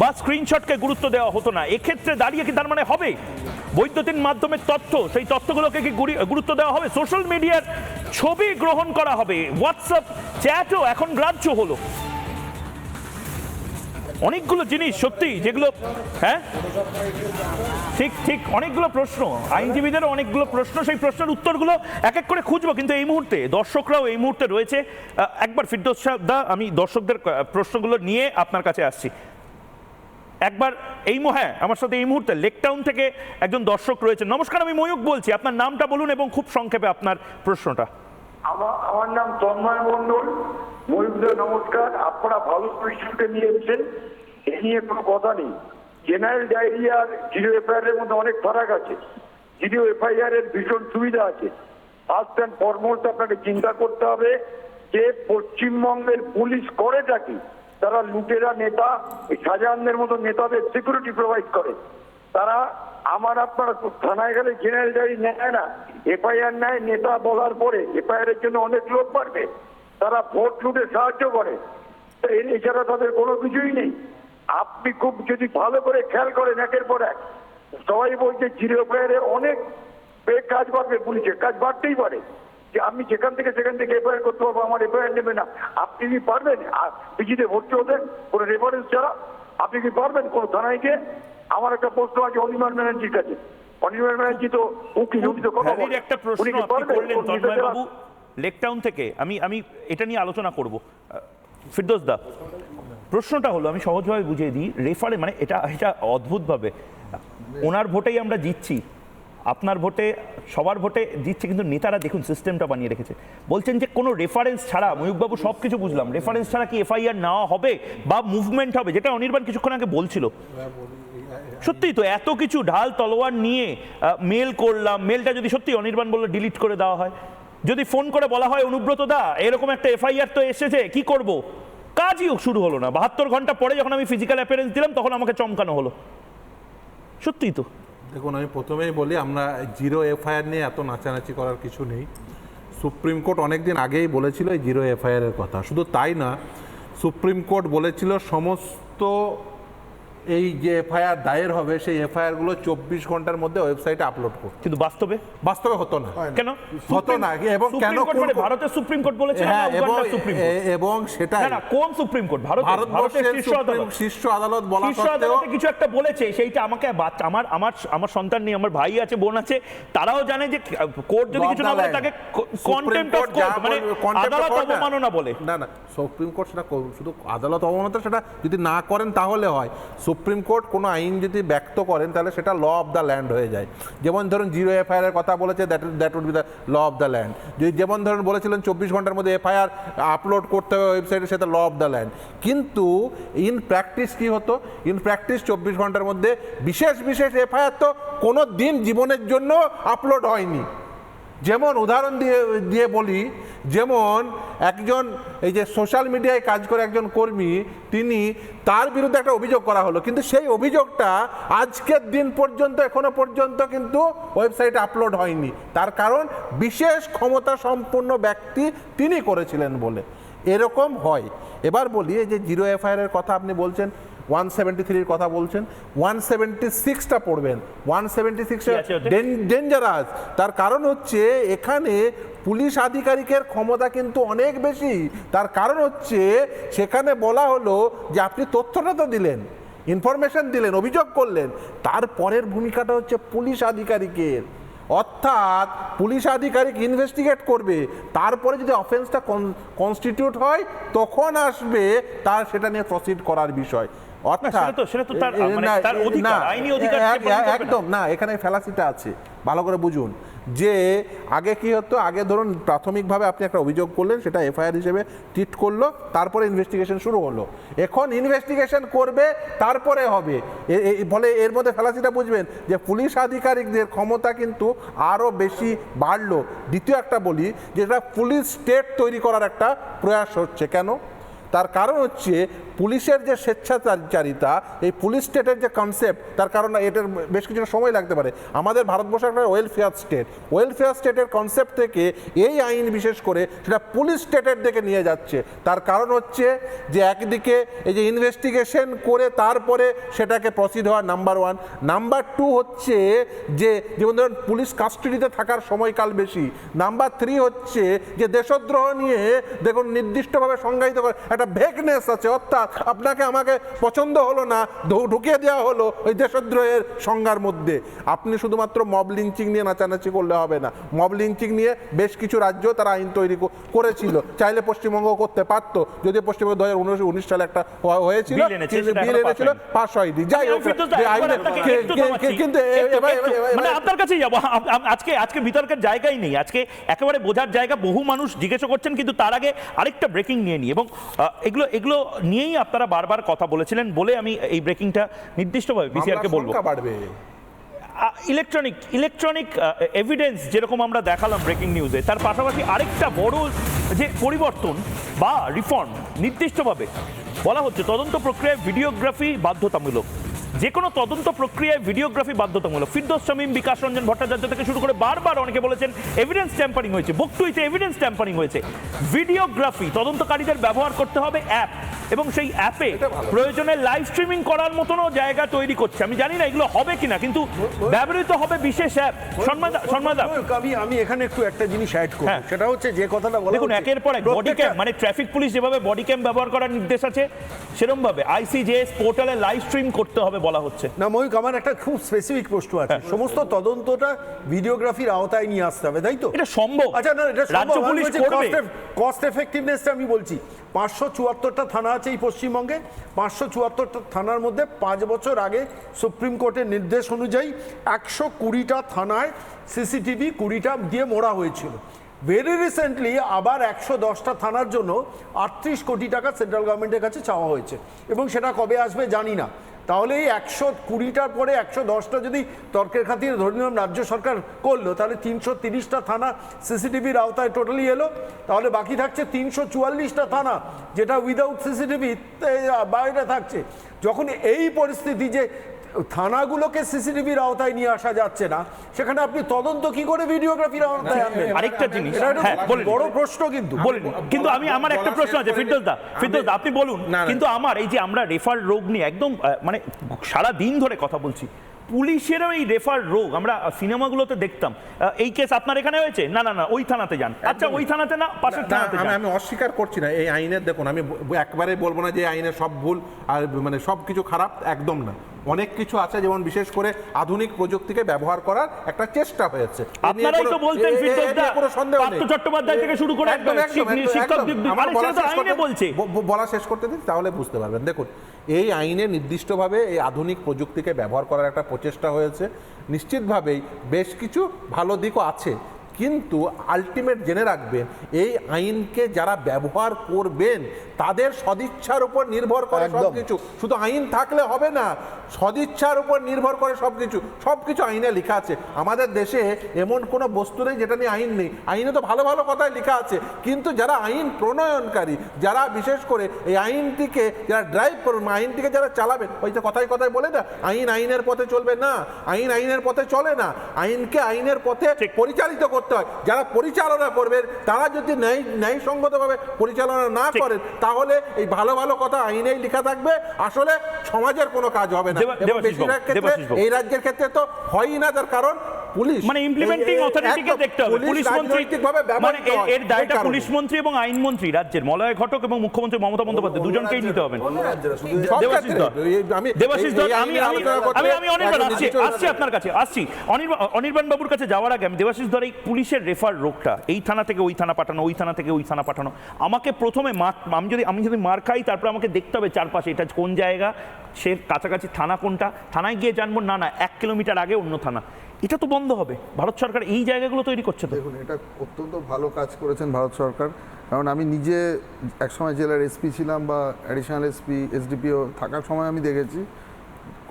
বা স্ক্রিনশটকে গুরুত্ব দেওয়া হতো না। এক্ষেত্রে দাঁড়িয়ে কি তার মানে হবে বৈদ্যুতিন মাধ্যমের তথ্য, সেই তথ্যগুলোকে কি গুরুত্ব দেওয়া হবে? সোশ্যাল মিডিয়ার ছবি গ্রহণ করা হবে, হোয়াটসঅ্যাপ চ্যাটও এখন গ্রাহ্য হলো। অনেকগুলো জিনিস সত্যি যেগুলো, হ্যাঁ ঠিক অনেকগুলো প্রশ্ন, আইনজীবীদেরও অনেকগুলো প্রশ্ন, সেই প্রশ্নের উত্তরগুলো এক এক করে খুঁজবো। কিন্তু এই মুহূর্তে দর্শকরাও এই মুহূর্তে রয়েছে। একবার ফিরদৌস দা, আমি দর্শকদের প্রশ্নগুলো নিয়ে আপনার কাছে আসছি। একবার হ্যাঁ আমার সাথে এই মুহূর্তে লেকটাউন থেকে একজন দর্শক রয়েছেন। নমস্কার, আমি ময়ূক বলছি, আপনার নামটা বলুন এবং খুব সংক্ষেপে আপনার প্রশ্নটা। আমার নাম তন্ময় মণ্ডল। ময়ূকদা নমস্কার, আপনারা ভালো পরিস্থিতিতে নিয়ে এসেছেন, এ নিয়ে কোনো কথা নেই। জেনারেল ডায়রিয়ার জিরো এফআইআর এর মধ্যে অনেক ফারাক আছে। জিরো এফআইআর এর ভীষণ সুবিধা আছে। ফার্স্ট অ্যান্ড ফরমোস্ট আপনাকে চিন্তা করতে হবে যে পশ্চিমবঙ্গের পুলিশ করেটা কি। তারা লুটেরা নেতা, এই শাহজাহানদের মতো নেতাদের সিকিউরিটি প্রোভাইড করে। তারা আপনারা থানায় গেলে জেনারেল ডায়েরি নেয় না, এফআইআর নেয়। নেতা বলার পরে এফআইআর এর জন্য অনেক লোক বাড়বে, তারা ভোট লুটে সাহায্য করে। এছাড়া তাদের কোনো কিছুই নেই। আপনি খুব যদি ভালো করে খেয়াল করেন, একের পর এক সবাই বলছে জিরো এফআইআর অনেক কাজ বাড়বে, পুলিশের কাজ বাড়তেই পারে। যে আমি সেখান থেকে এফআইআর করতে পারবো, আমার এফআইআর নেবে না। আপনি কি পারবেন পিজিতে ভর্তি হতেন কোনো রেফারেন্স ছাড়া? আপনি কি পারবেন কোনো থানায় গিয়ে? আমার একটা প্রশ্ন আছে অনির্বাণ ব্যানার্জির কাছে। অনির্বাণ ব্যানার্জি তো উকিল, উনি তো কথা বলেন। একটা প্রশ্ন উনি কি আপনি পারবেন? করলেন তন্ময়বাবু লেকটাউন থেকে, আমি এটা নিয়ে আলোচনা করব। ফিরদৌস দা, প্রশ্নটা হলো, আমি সহজভাবে বুঝিয়ে দিই। রেফারে মানে এটা অদ্ভুতভাবে ওনার ভোটেই আমরা জিতছি, আপনার ভোটে, সবার ভোটে জিতছে, কিন্তু নেতারা দেখুন সিস্টেমটা বানিয়ে রেখেছে। বলছেন যে কোনো রেফারেন্স ছাড়া, ময়ূকবাবু সব কিছু বুঝলাম, রেফারেন্স ছাড়া কি এফআইআর নেওয়া হবে বা মুভমেন্ট হবে, যেটা অনির্বাণ কিছুক্ষণ আগে বলছিল। সত্যি তো এত কিছু ঢাল তলোয়ার নিয়ে মেল করলাম, মেলটা যদি সত্যি অনির্বাণ বললো ডিলিট করে দেওয়া হয়, যদি ফোন করে বলা হয় অনুব্রত দা এরকম একটা এফআইআর তো এসেছে, কি করব, কাজই শুরু হলো না। 72 ঘন্টা পরে যখন আমি ফিজিক্যাল অ্যাপিয়ারেন্স দিলাম তখন আমাকে চমকানো হলো। সত্যি তো। দেখুন, আমি প্রথমেই বলি, আমরা জিরো এফআইআর নিয়ে এত নাচানাচি করার কিছু নেই। সুপ্রিম কোর্ট অনেকদিন আগেই বলেছিল এই জিরো এফআইআরের কথা। শুধু তাই না, সুপ্রিম কোর্ট বলেছিল সমস্ত এই যে এফআইআর দায়ের হবে সেই এফআইআরগুলো 24 ঘন্টার মধ্যে ওয়েবসাইটে আপলোড করতে। কিন্তু বাস্তবে হতো না। কেন হতো না? এবং কেন? ভারতের সুপ্রিম কোর্ট বলেছে, হ্যাঁ, এবং সেটা না কোন সুপ্রিম কোর্ট? ভারতের শীর্ষ আদালত বলা শীর্ষ আদালতে কিছু একটা বলেছে, সেইটা আমাকে আমার সন্তান নেই, আমার ভাই আছে, বোন আছে, তারাও জানে যে কোর্ট যদি কিছু না বলে তাকে কন্টেম্প্ট অফ কোর্ট, মানে আদালত অবমাননা বলে। না, সুপ্রিম কোর্ট সেটা শুধু আদালত অবমাননা সেটা যদি না করেন তাহলে হয়। সুপ্রিম কোর্ট কোনো আইন যদি ব্যক্ত করেন তাহলে সেটা ল অফ দ্য ল্যান্ড হয়ে যায়। যেমন ধরুন জিরো এফআইআর এর কথা বলেছে, that would be the law of the land. যেমন ধরুন বলেছিলেন 24 ঘন্টার মধ্যে এফআইআর আপলোড করতে হবে ওয়েবসাইটে, সেটা ল অফ দ্য ল্যান্ড। কিন্তু ইন প্র্যাকটিস কি হতো? ইন প্র্যাকটিস 24 ঘন্টার মধ্যে বিশেষ এফআইআর তো কোনো দিন জীবনের জন্য আপলোড হয়নি। যেমন উদাহরণ দিয়ে বলি, যেমন একজন এই যে সোশ্যাল মিডিয়ায় কাজ করে একজন কর্মী, তার বিরুদ্ধে একটা অভিযোগ করা হলো, কিন্তু সেই অভিযোগটা আজকের দিন পর্যন্ত এখনো পর্যন্ত কিন্তু ওয়েবসাইটে আপলোড হয়নি। তার কারণ বিশেষ ক্ষমতা সম্পন্ন ব্যক্তি তিনি করেছিলেন বলে। এরকম হয়। এবার বলি, এই যে জিরো এফআইআর এর কথা আপনি বলছেন, 173 কথা বলছেন, 176টা পড়বেন। 176 ডেঞ্জারাস। তার কারণ হচ্ছে এখানে পুলিশ আধিকারিকের ক্ষমতা কিন্তু অনেক বেশি। তার কারণ হচ্ছে সেখানে বলা হলো যে আপনি তথ্যটা তো দিলেন, ইনফরমেশন দিলেন, অভিযোগ করলেন, তারপরের ভূমিকাটা হচ্ছে পুলিশ আধিকারিকের। অর্থাৎ পুলিশ আধিকারিক ইনভেস্টিগেট করবে, তারপরে যদি অফেন্সটা কনস্টিটিউট হয় তখন আসবে তার সেটা নিয়ে প্রসিড করার বিষয়। একদম না, এখানে ফ্যালাসিটা আছে, ভালো করে বুঝুন। যে আগে কি হতো, আগে ধরুন প্রাথমিকভাবে আপনি একটা অভিযোগ করলেন, সেটা এফআইআর হিসেবে ট্রিট করলো, তারপরে ইনভেস্টিগেশন শুরু হলো। এখন ইনভেস্টিগেশন করবে, তারপরে হবে। ফলে এর মধ্যে ফ্যালাসিটা বুঝবেন যে পুলিশ আধিকারিকদের ক্ষমতা কিন্তু আরও বেশি বাড়লো। দ্বিতীয় একটা বলি, যেটা পুলিশ স্টেট তৈরি করার একটা প্রয়াস হচ্ছে। কেন? তার কারণ হচ্ছে পুলিশের যে স্বেচ্ছাচারিতা, এই পুলিশ স্টেটের যে কনসেপ্ট, তার কারণ এটার বেশ কিছুটা সময় লাগতে পারে। আমাদের ভারতবর্ষ একটা ওয়েলফেয়ার স্টেটের কনসেপ্ট থেকে এই আইন বিশেষ করে সেটা পুলিশ স্টেটের দিকে নিয়ে যাচ্ছে। তার কারণ হচ্ছে যে একদিকে এই যে ইনভেস্টিগেশন করে তারপরে সেটাকে প্রসিড হওয়া, নাম্বার 1। নাম্বার 2 হচ্ছে যে যেমন ধরুন পুলিশ কাস্টডিতে থাকার সময়কাল বেশি। নাম্বার 3 হচ্ছে যে দেশদ্রোহ নিয়ে দেখুন নির্দিষ্টভাবে সংজ্ঞায়িত করে একটা ভেগনেস আছে। অর্থাৎ অপরাধ, আপনাকে আমাকে পছন্দ হলো না, ঢুকিয়ে দেওয়া হলো ওই দেশদ্রোহের সংজ্ঞার মধ্যে। আপনি শুধুমাত্র মব লিঞ্চিং নিয়ে নাচানাচি করলে হবে না। মব লিঞ্চিং নিয়ে বেশ কিছু রাজ্য তারা আইন তৈরি করেছিল, চাইলে পশ্চিমবঙ্গ করতে পারতো, যদি পশ্চিমবঙ্গ 2019 সালে একটা হয়েছিল, বিল এনেছিল, পাস হয়নি। যাই হোক, কিন্তু আপনার কাছেই যাবো, আজকে বিতর্কের জায়গাই নেই, আজকে একেবারে বোঝার জায়গা। বহু মানুষ জিজ্ঞাসা করছেন, কিন্তু তার আগে আরেকটা ব্রেকিং নিয়ে নিই, এবং এগুলো নিয়েই আপনারা বারবার কথা বলেছিলেন বলে আমি এই ব্রেকিংটা নির্দিষ্টভাবে পিসিআরকে বলবো। ইলেকট্রনিক এভিডেন্স যেরকম আমরা দেখালাম ব্রেকিং নিউজে, তার পাশাপাশি আরেকটা বড় যে পরিবর্তন বা রিফর্ম, নির্দিষ্টভাবে বলা হচ্ছে তদন্ত প্রক্রিয়ায় ভিডিওগ্রাফি বাধ্যতামূলক। যে কোনো তদন্ত প্রক্রিয়ায় ভিডিওগ্রাফি বাধ্যতামূলক। ফিরদৌস শামীম, বিকাশ রঞ্জন ভট্টাচার্য থেকে শুরু করে বারবার অনেকে বলেছেন এভিডেন্স ট্যাম্পারিং হয়েছে, বকটুইতে এভিডেন্স ট্যাম্পারিং হয়েছে। ভিডিওগ্রাফি তদন্তকারীদের ব্যবহার করতে হবে অ্যাপ, এবং সেই অ্যাপে প্রয়োজনে লাইভ স্ট্রিমিং করার মতনও জায়গা তৈরি করছে। আমি জানি না এগুলো হবে কিনা, কিন্তু ব্যবহৃত হবে বিশেষ অ্যাপ। আমি এখানে একটু একটা জিনিস অ্যাড করব, সেটা হচ্ছে যে কথাটা বলা, দেখুন একের পর এক বডি ক্যাম, মানে ট্রাফিক পুলিশ যেভাবে বডি ক্যাম ব্যবহার করার নির্দেশ আছে, সেরকম ভাবে আইসিজেএস পোর্টালে লাইভ স্ট্রিম করতে হবে বলা হচ্ছে। না ময়ূক, আমার একটা খুব স্পেসিফিক প্রশ্ন আছে। সমস্ত তদন্তটা ভিডিওগ্রাফির আওতায় নিয়ে আসতে হবে, তাই তো? এটা সম্ভব। আচ্ছা, না এটা রাজ্য পুলিশ করবে। কস্ট এফেক্টিভনেসটা আমি বলছি, 574টা থানা আছে এই পশ্চিমবঙ্গে। 574টা থানার মধ্যে 5 বছর আগে সুপ্রিম কোর্টের নির্দেশ অনুযায়ী 120টা থানায় সিসিটিভি 20টা দিয়ে মোড়া হয়েছিল। ভেরি রিসেন্টলি আবার 110টা থানার জন্য 38 কোটি টাকা সেন্ট্রাল গভর্নমেন্টের কাছে চাওয়া হয়েছে, এবং সেটা কবে আসবে জানি না। তাহলে এই 120টার পরে 110টা যদি তর্কের খাতিরে ধরে নিলাম রাজ্য সরকার করলো, তাহলে 330টা থানা সিসিটিভির আওতায় টোটালি এলো। তাহলে বাকি থাকছে 344টা থানা, যেটা উইদাউট সিসিটিভি বাইরে থাকছে। যখন এই পরিস্থিতি যে থানাগুলোকে সিসিটিভির আওতায় নিয়ে আসা যাচ্ছে না, সেখানে আপনি তদন্ত কি করে ভিডিওগ্রাফির আওতায় আনবেন? আরেকটা জিনিস বড় প্রশ্ন, কিন্তু আমি আমার একটা প্রশ্ন আছে ফিরদৌস দা, আপনি বলুন। কিন্তু আমার এই যে আমরা রেফার রোগ নিয়ে একদম মানে সারা দিন ধরে কথা বলছি, পুলিশেরও এই রেফার রোগ আমরা সিনেমাগুলোতে দেখতাম। এই কেস আপনার এখানে হয়েছে, না না না ওই থানাতে যান, আচ্ছা ওই থানাতে না পাশের থানাতে যান। আমি অস্বীকার করছি না এই আইনের, দেখুন আমি একবারে বলবো না যে আইনের সব ভুল আর মানে সব কিছু খারাপ, একদম না। অনেক কিছু আছে, যেমন বিশেষ করে আধুনিক প্রযুক্তিকে ব্যবহার করার একটা চেষ্টা হয়েছে। আপনারাই তো বলতেন ফিরদৌস দা, পার্থ চট্টোপাধ্যায় থেকে শুরু করে শিক্ষক আইনে বলছে। বলা শেষ করতে দিন, তাহলে বুঝতে পারবেন। দেখুন এই আইনে নির্দিষ্টভাবে এই আধুনিক প্রযুক্তিকে ব্যবহার করার একটা প্রচেষ্টা হয়েছে। নিশ্চিতভাবেই বেশ কিছু ভালো দিকও আছে, কিন্তু আলটিমেট জেনে রাখবেন এই আইনকে যারা ব্যবহার করবেন তাদের সদিচ্ছার উপর নির্ভর করে সবকিছু। শুধু আইন থাকলে হবে না, সদিচ্ছার উপর নির্ভর করে সবকিছু। সবকিছু আইনে লেখা আছে। আমাদের দেশে এমন কোনো বস্তু নেই যেটা নিয়ে আইন নেই। আইনে তো ভালো ভালো কথাই লেখা আছে, কিন্তু যারা আইন প্রণয়নকারী, যারা বিশেষ করে এই আইনটিকে যারা ড্রাইভ করবেন, আইনটিকে যারা চালাবেন, ওই যে কথায় কথায় বলে না আইন আইনের পথে চলবে না, আইন আইনের পথে চলে না, আইনকে আইনের পথে পরিচালিত করতে হয়। যারা পরিচালনা করবেন তারা যদি ন্যায়সঙ্গতভাবে পরিচালনা না করেন, তাহলে এই ভালো ভালো কথা আইনেই লেখা থাকবে, আসলে সমাজের কোনো কাজ হবে না। বেশিরভাগ ক্ষেত্রে এই রাজ্যের ক্ষেত্রে তো হয়ই না, তার কারণ পুলিশ মানে ইমপ্লিমেন্টিং অথরিটিকে দেখতে হবে। পুলিশ মন্ত্রী মানে এর দায়টা পুলিশ মন্ত্রী এবং আইন মন্ত্রী রাজ্যের মলয় ঘটক এবং মুখ্যমন্ত্রী মমতা বন্দ্যোপাধ্যায় দুজনকেই নিতে হবে। দেবাশিস দত্ত, আমি অনির্বাণ আসছি আপনার কাছে, আসছি অনির্বাণ বাবুর কাছে যাওয়ার আগে আমি দেবাশিস দত্ত, এই পুলিশের রেফার রোগটা, এই থানা থেকে ওই থানা পাঠানো, ওই থানা থেকে ওই থানা পাঠানো, আমাকে প্রথমে আমি যদি মার খাই, তারপর আমাকে দেখতে হবে চারপাশে এটা কোন জায়গা, সে কাছাকাছি থানা কোনটা, থানায় গিয়ে জানবো না 1 কিলোমিটার আগে অন্য থানা। এটা তো বন্ধ হবে। ভারত সরকার এই জায়গাগুলো তৈরি করছে। দেখুন এটা অত্যন্ত ভালো কাজ করেছেন ভারত সরকার, কারণ আমি নিজে একসময় জেলার এসপি ছিলাম বা অ্যাডিশনাল এসপি এসডিপিও থাকার সময় আমি দেখেছি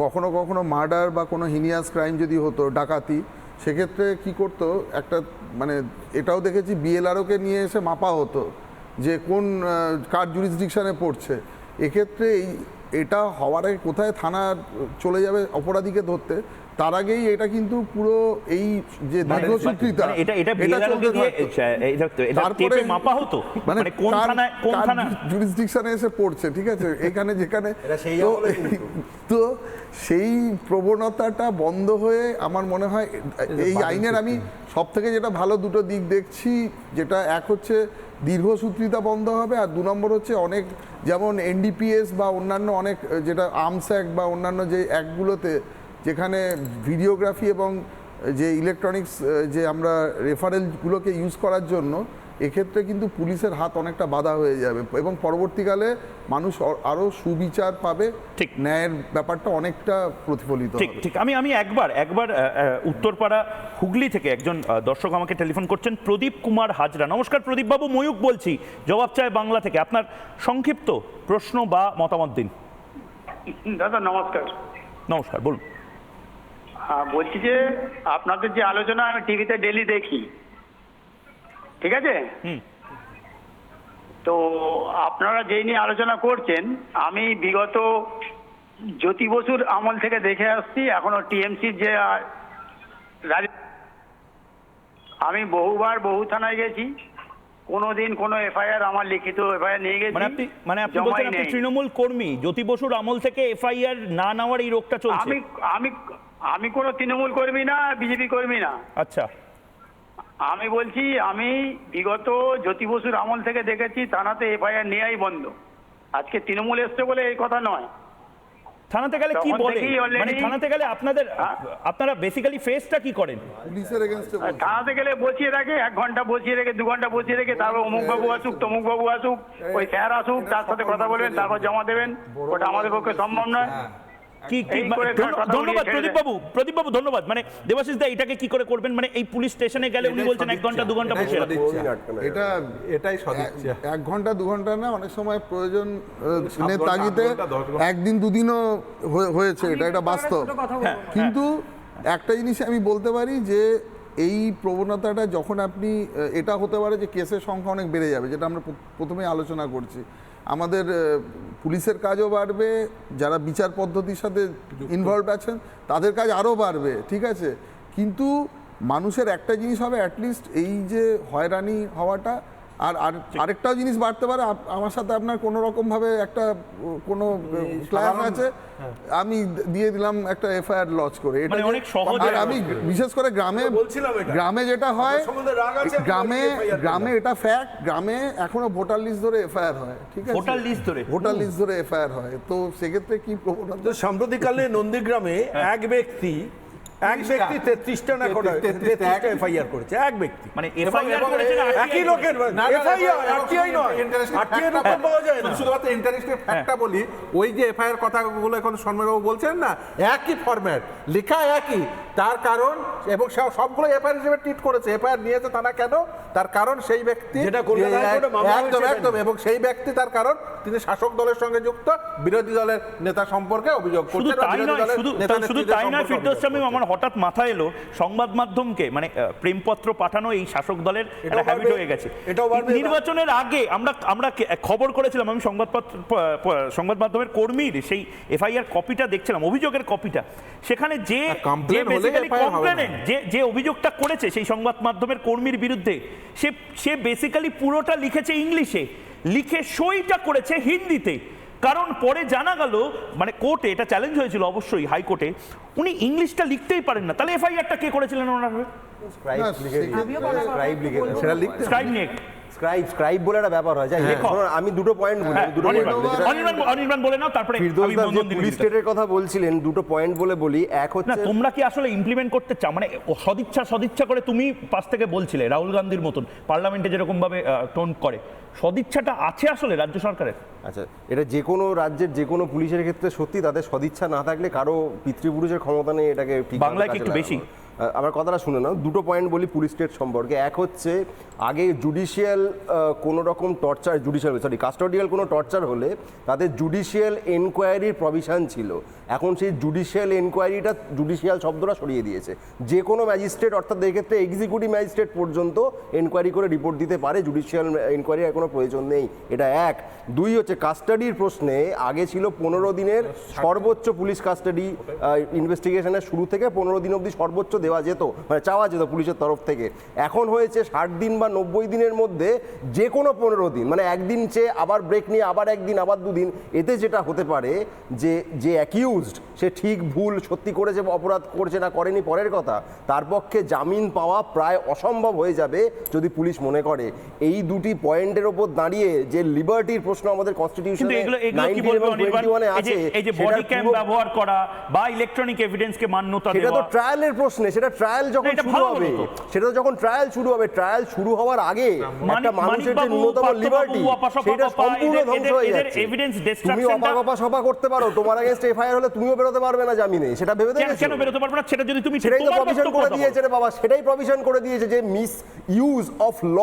কখনো কখনো মার্ডার বা কোনো হিনিয়াস ক্রাইম যদি হতো, ডাকাতি, সেক্ষেত্রে কি করতো একটা মানে এটাও দেখেছি বিএলআরওকে নিয়ে এসে মাপা হতো যে কোন কার জুরিসডিকশনে পড়ছে। এক্ষেত্রে এটা হওয়ার আগে কোথায় থানা চলে যাবে অপরাধীকে ধরতে, তার আগেই এটা কিন্তু পুরো এই যে দীর্ঘসূত্রিতা মানে এটা বিএলআরও দিয়ে এটা টেপে মাপা হতো মানে কোন থানা জুরিসডিকশনে এসে পড়ছে, ঠিক আছে, এখানে যেখানে এটা সেই তো- আমলে কিন্তু। তো সেই প্রবণতাটা বন্ধ হয়ে আমার মনে হয় এই আইনের আমি সব থেকে যেটা ভালো দুটো দিক দেখছি, যেটা এক হচ্ছে দীর্ঘসূত্রিতা বন্ধ হবে, আর 2 নম্বর হচ্ছে অনেক যেমন এনডিপিএস বা অন্যান্য অনেক যেটা আর্মস অ্যাক্ট বা অন্যান্য যে অ্যাক্টগুলোতে যেখানে ভিডিওগ্রাফি এবং যে ইলেকট্রনিক্স যে আমরা রেফারেলগুলোকে ইউজ করার জন্য এক্ষেত্রে কিন্তু পুলিশের হাত অনেকটা বাধা হয়ে যাবে এবং পরবর্তীকালে মানুষ আরও সুবিচার পাবে, ঠিক। ন্যায়ের ব্যাপারটা অনেকটা প্রতিফলিত ঠিক হবে। ঠিক আমি একবার উত্তরপাড়া হুগলি থেকে একজন দর্শক আমাকে টেলিফোন করছেন, প্রদীপ কুমার হাজরা। নমস্কার প্রদীপ বাবু, ময়ূক বলছি, জবাব চায় বাংলা থেকে। আপনার সংক্ষিপ্ত প্রশ্ন বা মতামত দিন। দাদা নমস্কার। নমস্কার, বলুন। বলছি যে আপনাদের যে আলোচনা আমি টিভিতে ডেলি দেখি, ঠিক আছে, তো আপনারা যেই নিয়ে আলোচনা করছেন আমি বিগত জ্যোতি বসুর আমল থেকে দেখে আসছি, এখনো টিএমসির যে আমি বহুবার বহু থানায় গেছি, কোনোদিন কোনো এফআইআর আমার লিখিত এফআইআর নিয়ে গেছি, মানে আপনি বলছেন আপনি তৃণমূল কর্মী, জ্যোতি বসুর আমল থেকে এফআইআর না নেওয়ার এই রোগটা চলছে? আমি আমি আমি কোনো তৃণমূল কর্মী না, বিজেপি কর্মী না। আচ্ছা, আমি বলছি আমি বিগত জ্যোতি বসুর আমল থেকে দেখেছি থানাতে এফআইআর নেওয়াই বন্ধ। আজকে তৃণমূল এসছে বলে এই কথা নয়। থানাতে গেলে কি তখন বলে? থেকেই already- মানে থানাতে গেলে আপনারা বেসিক্যালি ফেসটা কি করেন? পুলিশের এগেনস্টে থানাতে গেলে বসিয়ে রাখে, 1 ঘন্টা বসিয়ে রেখে 2 ঘন্টা বসিয়ে রেখে তারপর অমুক বাবু আসুক তমুক বাবু আসুক, ওই স্যার আসুক, তার সাথে কথা বলবেন, তারপর জমা দেবেন। ওটা আমাদের পক্ষে সম্ভব নয়। কি এই করে কথা ধন্যবাদ বলিয়ে প্রদীপ বাবু ধন্যবাদ। মানে দেবাশিস দা, এটাকে কি করে করবেন? মানে এই পুলিশ স্টেশনে গেলে উনি বলছেন 1 ঘন্টা 2 ঘন্টা বসে রাখতে। এটা এটাই সদিচ্ছা। 1 ঘন্টা 2 ঘন্টা না, অনেক সময় প্রয়োজন ঘন্টা, তাগিদে 8 ঘন্টা, 10 ঘন্টা। 1 দিন 2 দিনও হয়েছে, এটা বাস্তব। ছোট কথা বলবো না। কিন্তু একটা জিনিস আমি বলতে পারি যে এই প্রবণতাটা যখন আপনি এটা হতে পারে যে কেসের সংখ্যা অনেক বেড়ে যাবে, যেটা আমরা প্রথমেই আলোচনা করছি। আমাদের পুলিশের কাজও বাড়বে, যারা বিচার পদ্ধতির সাথে ইনভলভ আছেন তাদের কাজ আরও বাড়বে, ঠিক আছে, কিন্তু মানুষের একটা জিনিস হবে অ্যাটলিস্ট এই যে হয়রানি হওয়াটা, আর আরেকটাও জিনিস বাড়তে পারে, আমার সাথে আপনার কোনো রকমভাবে একটা কোনো ক্লাস আছে, আমি দিয়ে দিলাম একটা এফআইআর লঞ্চ করে, এটা মানে অনেক সহজে আর আমি বিশেষ করে গ্রামে যেটা হয়, গ্রামে এটা ফ্যাক্ট, গ্রামে এখনো ভোটার লিস্ট ধরে এফআইআর হয়, ঠিক আছে, ভোটার লিস্ট ধরে এফআইআর হয়। তো সেক্ষেত্রে কি প্রবণতা? তো সাম্প্রতিককালে নন্দীগ্রামে এক ব্যক্তি 33টা না 33টা এফআইআর করেছে, এক ব্যক্তি, মানে এফআইআর করেছেন একই লোকের এফআইআর, আরটিআই নয়, আরটিআই রকম পাওয়া যায় না। শুধুমাত্র ইন্টারেস্টের ফ্যাক্টটা বলি, ওই যে এফআইআর কথাগুলো এখন সন্ময়বাবু বলছেন না, একই ফরম্যাট লেখা একই, তার কারণ এবং সবগুলো এফআইআর হিসেবে ট্রিট করেছে। এফআইআর নিয়েছে থানা কেন? তার কারণ সেই ব্যক্তি যেটা কলকাতা হাইকোর্টে মামলা একদম হয়েছে একদম, এবং সেই ব্যক্তি তার কারণ তিনি শাসক দলের সঙ্গে যুক্ত, বিরোধী দলের নেতা সম্পর্কে অভিযোগ শুধু করছেন। তাই নয়, শুধু তাই নয় ফিরদৌস শামীম, আমার হঠাৎ মাথায় এলো সংবাদ মাধ্যমকে মানে প্রেমপত্র পাঠানো এই শাসক দলের একটা হ্যাবিট হয়ে গেছে। নির্বাচনের আগে আমরা খবর করেছিলাম, আমি সংবাদ মাধ্যমের কর্মীর সেই এফআইআর কপিটা দেখছিলাম, অভিযোগের কপিটা, সেখানে যে যে অভিযোগটা করেছে সেই সংবাদ মাধ্যমের কর্মীর বিরুদ্ধে, সে বেসিক্যালি পুরোটা লিখেছে ইংলিশে, লিখে সইটা করেছে হিন্দিতে। কারণ পরে জানা গেল, মানে কোর্টে এটা চ্যালেঞ্জ হয়েছিল অবশ্যই, হাইকোর্টে, উনি ইংলিশটা লিখতেই পারেন না, তাহলে এফআইআরটা কে করেছিলেন ওনার? স্ক্রাইব নিয়ে স্ক্রাইব বলে একটা ব্যাপার হয়। আমি দুটো পয়েন্ট বলি, অনির্বাণ বলে নাও, তারপরে পুলিশ স্টেটের কথা বলছিলেন, দুটো পয়েন্ট বলি। এক না, হচ্ছে তোমরা কি আসলে ইমপ্লিমেন্ট করতে চাও? মানে সদিচ্ছা করে তুমি পাশ থেকে বলছিলে রাহুল গান্ধীর মতন পার্লামেন্টে যেরকম ভাবে টোন করে, সদিচ্ছাটা আছে আসলে রাজ্য সরকারের? আচ্ছা, এটা যে কোনো রাজ্যের যে কোনো পুলিশের ক্ষেত্রে সত্যি, তাদের সদিচ্ছা না থাকলে কারো পিতৃপুরুষের ক্ষমতা নেই এটাকে ঠিক বাংলায় কি একটু বেশি? আমার কথাটা শুনে নাও, দুটো পয়েন্ট বলি পুলিশ স্টেট সম্পর্কে। এক হচ্ছে, আগে জুডিশিয়াল কোনো রকম টর্চার, কাস্টোডিয়াল কোনো টর্চার হলে তাদের জুডিশিয়াল এনকোয়ারির প্রভিশন ছিল। এখন সেই জুডিশিয়াল এনকোয়ারিটা, জুডিশিয়াল শব্দটা সরিয়ে দিয়েছে। যে কোনো ম্যাজিস্ট্রেট, অর্থাৎ এক্ষেত্রে এক্সিকিউটিভ ম্যাজিস্ট্রেট পর্যন্ত এনকোয়ারি করে রিপোর্ট দিতে পারে, জুডিশিয়াল এনকোয়ারির কোনো প্রয়োজন নেই। এটা এক। দুই হচ্ছে, কাস্টাডির প্রশ্নে আগে ছিল 15 দিনের সর্বোচ্চ পুলিশ কাস্টাডি, ইনভেস্টিগেশনের শুরু থেকে 15 দিন অবধি সর্বোচ্চ দেওয়া যেত, মানে চাওয়া যেত পুলিশের তরফ থেকে। এখন হয়েছে 60 দিন বা 90 দিনের মধ্যে যে কোনো 15 দিন, মানে একদিন চেয়ে আবার ব্রেক নিয়ে আবার একদিন, আবার দুদিন। এতে যেটা হতে পারে যে অ্যাকিউজড, সে ঠিক ভুল সত্যি করেছে, অপরাধ করছে না করেনি পরের কথা, তার পক্ষে জামিন পাওয়া প্রায় অসম্ভব হয়ে যাবে যদি পুলিশ মনে করে। এই দুটি পয়েন্টের ওপর দাঁড়িয়ে যে লিবার্টির প্রশ্ন আমাদের কনস্টিটিউশনে 19 এবং 21 আছে, এই যে বডি ক্যাম ব্যবহার করা বা ইলেকট্রনিক এভিডেন্সকে মান্যতা দেওয়া, সেটা তো ট্রায়ালের প্রশ্নে, সেটা ট্রায়াল যখন শুরু হবে, সেটা যখন ট্রায়াল শুরু হবে, ট্রায়াল শুরু হওয়ার আগে একটা মানুষের যে ন্যূনতম লিবার্টি, সেটা সম্পূর্ণ ধ্বংস হয়ে যাচ্ছে। তুমি অপাগপা সভা করতে পারো, তোমার আগেন্স্ট এফআইআর হলে তুমিও বেরোতে পারবে না জামিনে, সেটা ভেবে দেখেছো? কেন বেরোতে পারবে না? সেটা যদি তুমি, সেটাই তো প্রভিশন করে দিয়েছে রে বাবা, সেটাই প্রভিশন করে দিয়েছে যে মিস ইউজ অফ ল,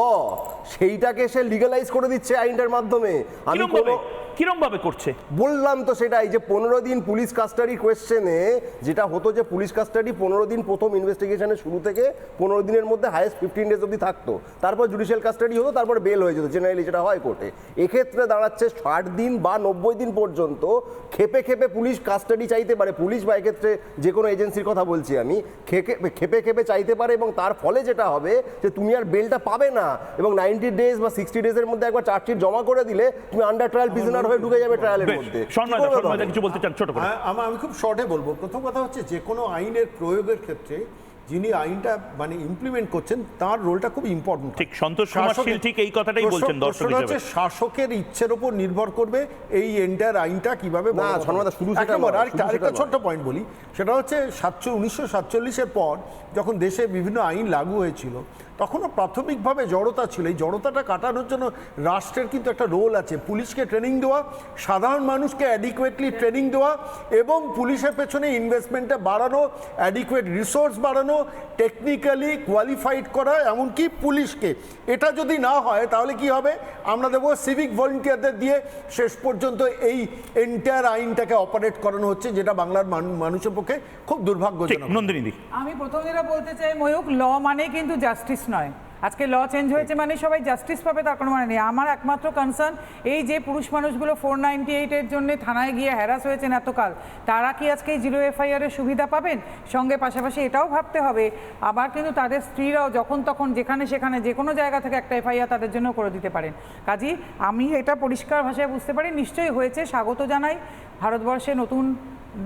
সেইটাকে সে লিগালাইজ করে দিচ্ছে আইনটার মাধ্যমে। আমি কোনো কিরম ভাবে করছে বললাম তো সেটাই, যে 15 দিন পুলিশ কাস্টাডি কোয়েশ্চেনে যেটা হতো, যে পুলিশ কাস্টাডি 15 দিন প্রথম ইনভেস্টিগেশনের শুরু থেকে 15 দিনের মধ্যে হাইয়েস্ট 15 ডেজ অবধি থাকতো, তারপর জুডিশিয়াল কাস্টাডি হতো, তারপর বেল হয়ে যেত, জেনারেলি যেটা হয় কোর্টে। এক্ষেত্রে দাঁড়াচ্ছে 60 দিন বা 90 দিন পর্যন্ত খেপে খেপে পুলিশ কাস্টাডি চাইতে পারে, পুলিশ বা এক্ষেত্রে যে কোনো এজেন্সির কথা বলছি আমি, খেপে খেপে চাইতে পারে, এবং তার ফলে যেটা হবে যে তুমি আর বেলটা পাবে না, এবং 90 ডেজ বা 60 ডেজের মধ্যে একবার চার্জশিট জমা করে দিলে তুমি আন্ডার ট্রায়াল প্রিজনার হয়ে ঢুকে যাবে ট্রায়ালের মধ্যে। কিছু বলতে চান ছোট করে? আমি খুব শর্টে বলবো। প্রথম কথা হচ্ছে, যে কোনো আইনের প্রয়োগের ক্ষেত্রে যিনি আইনটা মানে ইমপ্লিমেন্ট করছেন তার রোলটা খুব ইম্পর্টেন্ট। ঠিক, সন্তোষ কুমার শীল ঠিক এই কথাটাই বলছেন দর্শক হিসেবে। শাসকের ইচ্ছের উপর নির্ভর করবে এই এন্টায়ার আইনটা কিভাবে। আরেকটা ছোট্ট পয়েন্ট বলি, সেটা হচ্ছে 1947-এর পর যখন দেশে বিভিন্ন আইন লাগু হয়েছিল, তখনও প্রাথমিকভাবে জড়তা ছিল। এই জড়তাটা কাটানোর জন্য রাষ্ট্রের কিন্তু একটা রোল আছে। পুলিশকে ট্রেনিং দেওয়া, সাধারণ মানুষকে অ্যাডিকুয়েটলি ট্রেনিং দেওয়া, এবং পুলিশের পেছনে ইনভেস্টমেন্টটা বাড়ানো, অ্যাডিকুয়েট রিসোর্স বাড়ানো, টেকনিক্যালি কোয়ালিফাইড করা, এমনকি পুলিশকে। এটা যদি না হয় তাহলে কি হবে? আমরা দেবো সিভিক ভলেন্টিয়ারদের দিয়ে শেষ পর্যন্ত এই এন্টায়ার আইনটাকে অপারেট করানো হচ্ছে, যেটা বাংলার মানুষের পক্ষে খুব দুর্ভাগ্যজনক। নন্দিনী, আমি প্রথম যেটা বলতে চাই ময়ূক, ল মানে কিন্তু জাস্টিস নয়। আজকে ল চেঞ্জ হয়েছে মানে সবাই জাস্টিস পাবে তার কোনো মানে নেই। আমার একমাত্র কনসার্ন এই যে পুরুষ মানুষগুলো 498-এর জন্য থানায় গিয়ে হ্যারাস হয়েছেন এতকাল, তারা কি আজকে 0 FIR এর সুবিধা পাবেন? সঙ্গে পাশাপাশি এটাও ভাবতে হবে, আবার কিন্তু তাদের স্ত্রীরাও যখন তখন যেখানে সেখানে যে কোনো জায়গা থেকে একটা FIR তাদের জন্য করে দিতে পারেন। কাজেই আমি এটা পরিষ্কার ভাষায় বুঝতে পারি, নিশ্চয়ই হয়েছে, স্বাগত জানাই। ভারতবর্ষে নতুন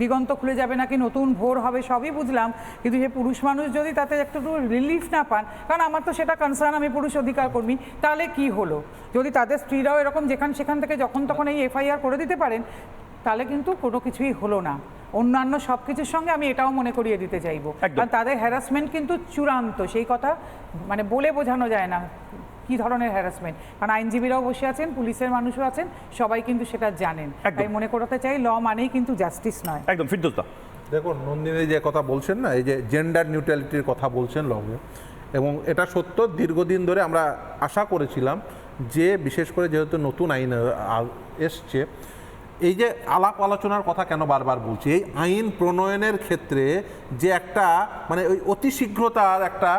দিগন্ত খুলে যাবে নাকি নতুন ভোর হবে সবই বুঝলাম, কিন্তু যে পুরুষ মানুষ যদি তাতে একটু রিলিফ না পান, কারণ আমার তো সেটা কনসার্ন, আমি পুরুষ অধিকার কর্মী, তাহলে কি হলো? যদি তাদের স্ত্রীরাও এরকম সেখান থেকে যখন তখন এই FIR করে দিতে পারেন, তাহলে কিন্তু কোনো কিছুই হলো না। অন্যান্য সব কিছুর সঙ্গে আমি এটাও মনে করিয়ে দিতে চাইবো, কারণ তাদের হ্যারাসমেন্ট কিন্তু চূড়ান্ত, সেই কথা মানে বলে বোঝানো যায় না কি ধরনের হ্যারাসমেন্ট। কারণ আইনজীবীরাও বসে আছেন, পুলিশের মানুষও আছেন, সবাই কিন্তু সেটা জানেন। তাই মনে করাতে চাই, ল মানেই কিন্তু জাস্টিস নয়। একদম। ফিরদৌস দা, দেখুন নন্দিনী যে কথা বলছেন না, এই যে জেন্ডার নিউট্রালিটির কথা বলছেন লগে, এবং এটা সত্য, দীর্ঘদিন ধরে আমরা আশা করেছিলাম যে বিশেষ করে যেহেতু নতুন আইন এসছে, এই যে আলাপ আলোচনার কথা কেন বারবার বলছি, এই আইন প্রণয়নের ক্ষেত্রে যে একটা মানে ওই অতি শীঘ্রতার একটা